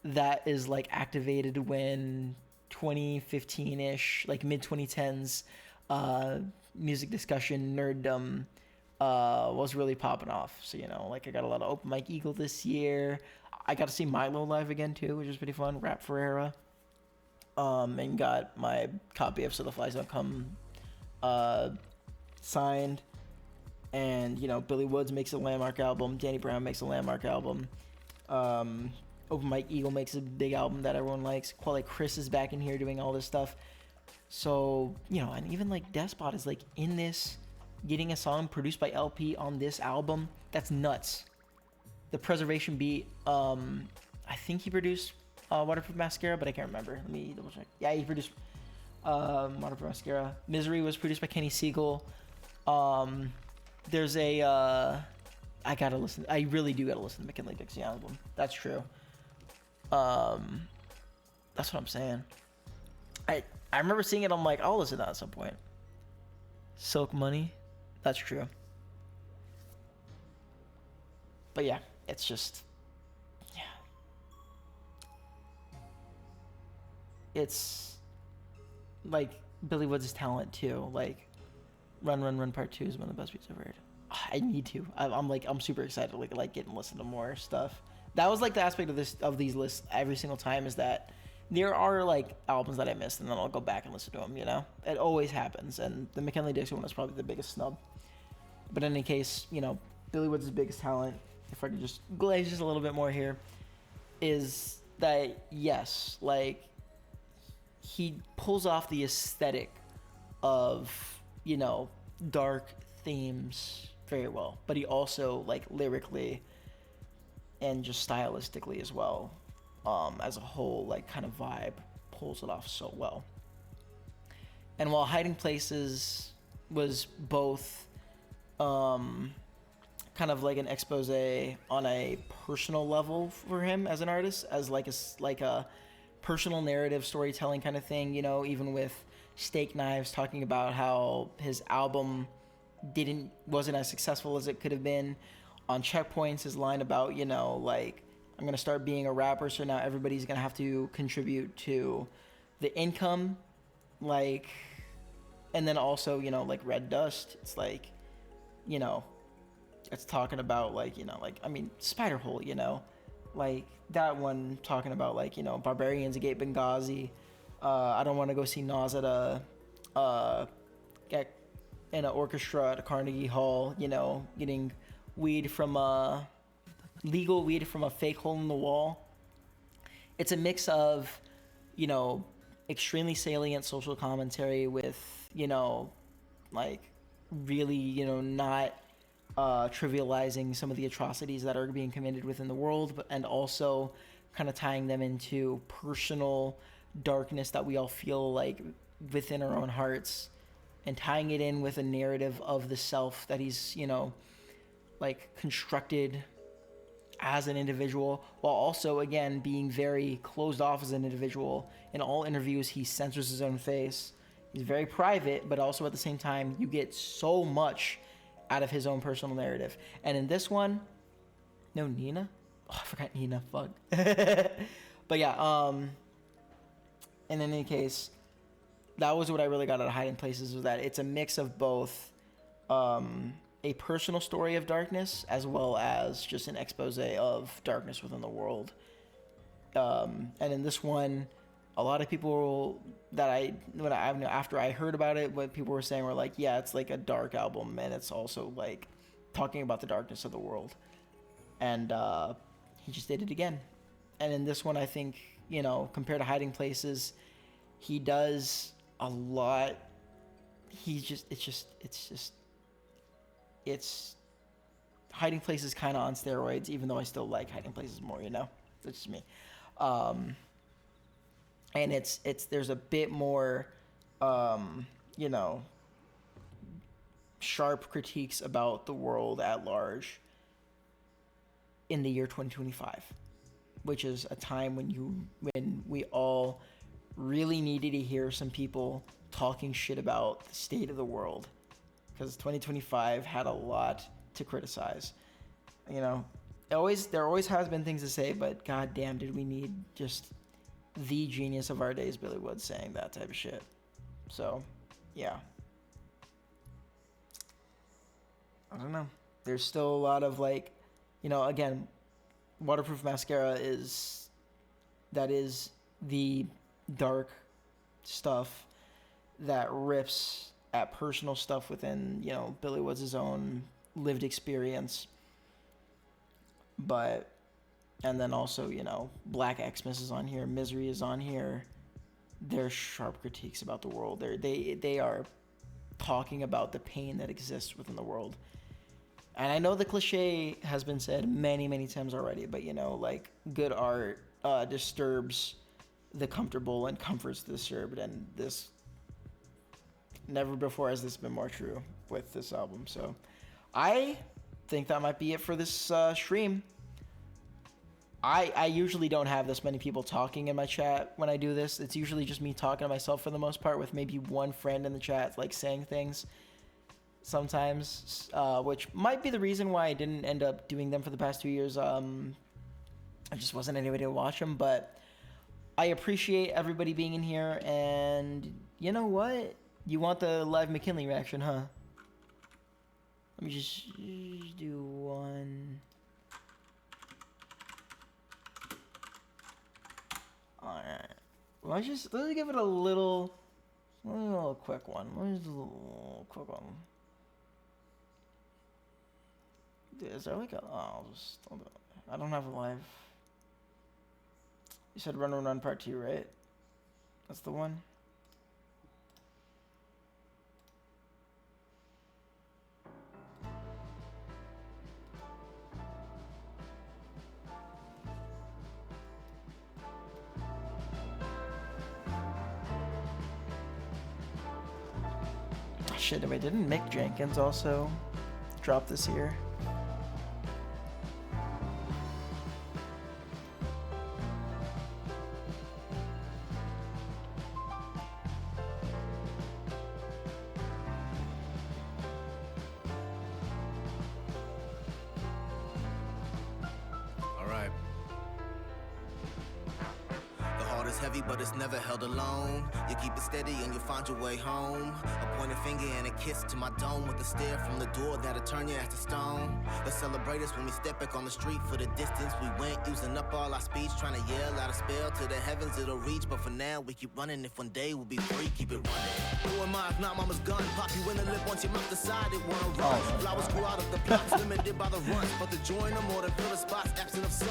that is activated when 2015-ish, mid 2010s, music discussion nerddom was really popping off. So, you know, I got a lot of Open Mike Eagle this year. I got to see Milo live again too, which was pretty fun. Rap Ferreira. And got my copy of So the Flies Don't Come signed. And, you know, Billy Woods makes a landmark album. Danny Brown makes a landmark album. Open Mike Eagle makes a big album that everyone likes. Quali Chris is back in here doing all this stuff. So, you know, and even Despot is in this, getting a song produced by LP on this album. That's nuts. The Preservation beat, I think he produced Waterproof Mascara, but I can't remember. Let me double check. Yeah, he produced Waterproof Mascara. Misery was produced by Kenny Segal. There's I really do gotta listen to McKinley Dixie album. That's true. That's what I'm saying. I remember seeing it. I'm like, I'll listen to that at some point. Silk Money. That's true. But yeah, it's just, yeah. It's Billy Woods' talent too. Run Part 2 is one of the best beats I've heard. I need to. I'm super excited to get and listen to more stuff. That was the aspect of these lists every single time, is that there are albums that I missed, and then I'll go back and listen to them. You know, it always happens. And the McKinley Dixie one is probably the biggest snub. But in any case, you know, Billy Woods' biggest talent, if I could just glaze just a little bit more here, is that yes, he pulls off the aesthetic of, you know, dark themes very well, but he also lyrically and just stylistically as well, as a whole kind of vibe, pulls it off so well. And while Hiding Places was both kind of an expose on a personal level for him as an artist, as a personal narrative storytelling kind of thing, you know, even with Steak Knives talking about how his album wasn't as successful as it could have been, on checkpoints, his line about, you know, like, I'm going to start being a rapper, so now everybody's going to have to contribute to the income, like, and then also, you know, like Red Dust, it's like, you know, it's talking about, like, you know, like, I mean, Spiderhole, you know, like, that one talking about, like, you know, Barbarians Gate Benghazi, I don't want to go see Nas at in an orchestra at Carnegie Hall, you know, getting weed from legal weed from a fake hole in the wall. It's a mix of, you know, extremely salient social commentary with, you know, like really, you know, not trivializing some of the atrocities that are being committed within the world, but and also kind of tying them into personal darkness that we all feel like within our own hearts, and tying it in with a narrative of the self that he's, you know, like constructed as an individual, while also, again, being very closed off as an individual. In all interviews, he censors his own face. He's very private, but also at the same time, you get so much out of his own personal narrative. And in this one, no, Nina? Oh, I forgot Nina, fuck. But yeah, in any case, that was what I really got out of Hiding Places, was that it's a mix of both a personal story of darkness as well as just an expose of darkness within the world. And in this one, a lot of people after I heard about it, what people were saying were like, yeah, it's like a dark album, and it's also like talking about the darkness of the world. And he just did it again. And in this one, I think, you know, compared to Hiding Places, he does a lot. It's Hiding Places kind of on steroids, even though I still like Hiding Places more, you know? That's just me. And there's a bit more, you know, sharp critiques about the world at large in the year 2025, which is a time when we all really needed to hear some people talking shit about the state of the world, because 2025 had a lot to criticize. You know, there always has been things to say, but goddamn, did we need just the genius of our days, Billy Woods, saying that type of shit. So, yeah. I don't know. There's still a lot of, like, you know, again, Waterproof Mascara is the dark stuff that rips at personal stuff within, you know, Billy Woods' own lived experience. But, and then also, you know, Black Xmas is on here, Misery is on here. They're sharp critiques about the world. They are talking about the pain that exists within the world. And I know the cliche has been said many, many times already, but, you know, like, good art disturbs the comfortable and comforts the disturbed, and this, never before has this been more true with this album. So I think that might be it for this stream. I usually don't have this many people talking in my chat when I do this. It's usually just me talking to myself for the most part, with maybe one friend in the chat like saying things sometimes, which might be the reason why I didn't end up doing them for the past 2 years. I just wasn't anybody to watch them, but I appreciate everybody being in here. And you know what? You want the live McKinley reaction, huh? Let me just do one. Alright. Let's give it a little quick one. Let's do a little quick one. Dude, is there like a... Oh, I don't have a live... You said Run Run Run Part 2, right? That's the one? Shit, wait, didn't Mick Jenkins also drop this year? heavy, but it's never held alone. You keep it steady and you find your way home. A pointed finger and a kiss to my dome with a stare from the door that'll turn you ass to stone. Let's celebrate us when we step back on the street for the distance we went, using up all our speech, trying to yell out a spell to the heavens it'll reach. But for now, we keep running. If one day we'll be free, keep it running. Who am I if not mama's gun? Pop you in the lip once your mouth decided wanna run. Flowers grew out of the plots, limited by the runs, but the joy no more than fill the spots absent of sun.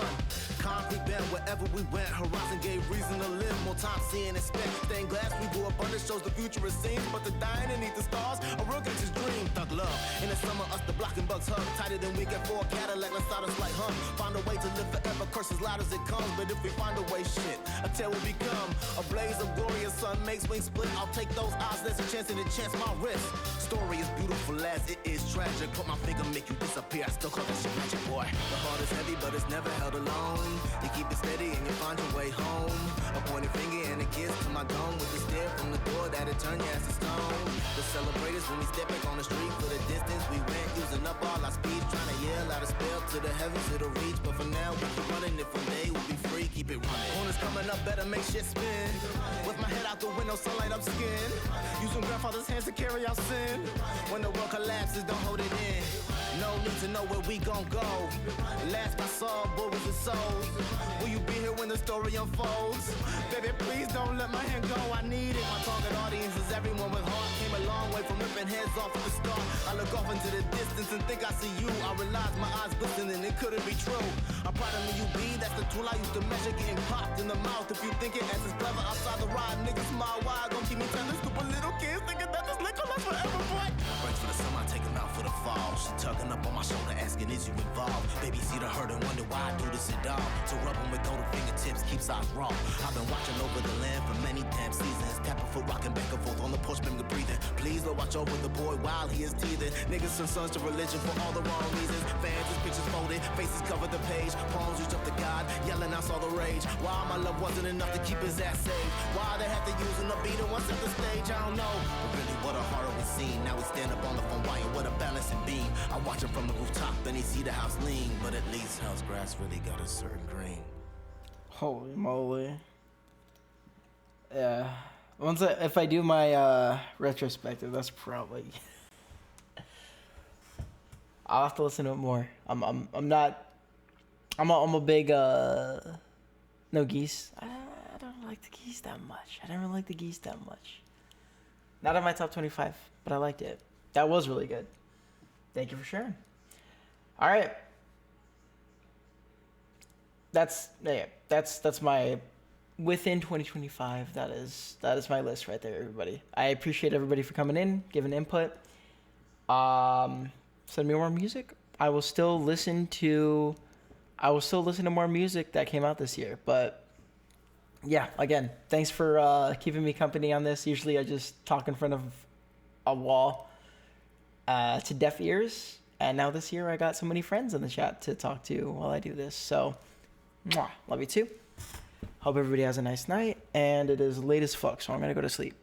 Concrete bend wherever we went, horizon gave reason to live. More time seeing and spent. Stained glass we grew up under shows the future it seems, but the dying beneath the stars, a real gangster's dream. Thug love. In the summer, us the block and bugs hug tighter than we get for a Cadillac. Let's start us like hum. Find a way to live forever, curse as loud as it comes. But if we find a way, shit, a tale will become a blaze of glorious sun makes wings split. I'll take those odds, there's a chance and a chance my wrist. Story is beautiful as it is tragic. Put my finger, make you disappear. I still call that shit magic, boy. The heart is heavy, but it's never held alone. You keep it steady and you find your way home. A pointed finger and a kiss to my dome with a stare from the door that'll turn you as a stone. The celebrators when we step back on the street for the distance we went, using up all our speed, trying to yell out a spell to the heavens it'll reach. But for now we keep running. If one day we'll be free, keep it running. Corners coming up, better make shit spin. With my head out the window, sunlight up skin. Using grandfather's hands to carry out sin. When the world collapses, don't hold it in. No need to know where we gon' go. Last I saw, boys and souls. Will you be here when the story unfolds? Baby, please don't let my hand go. I need it. My target audience is everyone with heart. Came a long way from ripping heads off at the start. I look off into the distance and think I see you. I realize my eyes glistening, it couldn't be true. I'm proud of me, you be. That's the tool I used to measure, getting popped in the mouth. If you think it as is clever outside the ride, niggas smile wide. Gon' keep me telling stupid little kids thinking that this liquor lasts forever, boy. Breaks for the summer, I take them out for the fall. She tugging up on my shoulder, asking, is you involved? Baby, see the hurt and wonder why I do this at all. To rub them with golden fingertips keeps eyes raw. I've been watching over the land for many damn seasons. Tapping foot, rocking back and forth on the porch, baby, breathing. Please, Lord, watch over the boy while he is teething. Niggas turn sons to religion for all the wrong reasons. Fans, his pictures folded, faces cover the page. Palms reach up to God, yelling out all the rage. Why my love wasn't enough to keep his ass safe? Why they had to use him to beat him once at the stage? I don't know. But really, what a horrible scene. Now we stand up on the phone wire, what a balancing beam. I watch him from the rooftop, then he see the house lean. But at least house grass really got a certain green. Holy moly. Yeah. If I do my retrospective, that's probably I'll have to listen to it more. I'm a big no geese. I don't like the geese that much. I didn't really like the geese that much. Not in my top 25, but I liked it. That was really good. Thank you for sharing. All right. That's my within 2025. That is my list right there, everybody. I appreciate everybody for coming in, giving input. Send me more music. I will still listen to more music that came out this year. But yeah, again, thanks for keeping me company on this. Usually I just talk in front of a wall to deaf ears. And now this year I got so many friends in the chat to talk to while I do this. So, mwah, love you too. Hope everybody has a nice night. And it is late as fuck, so I'm going to go to sleep.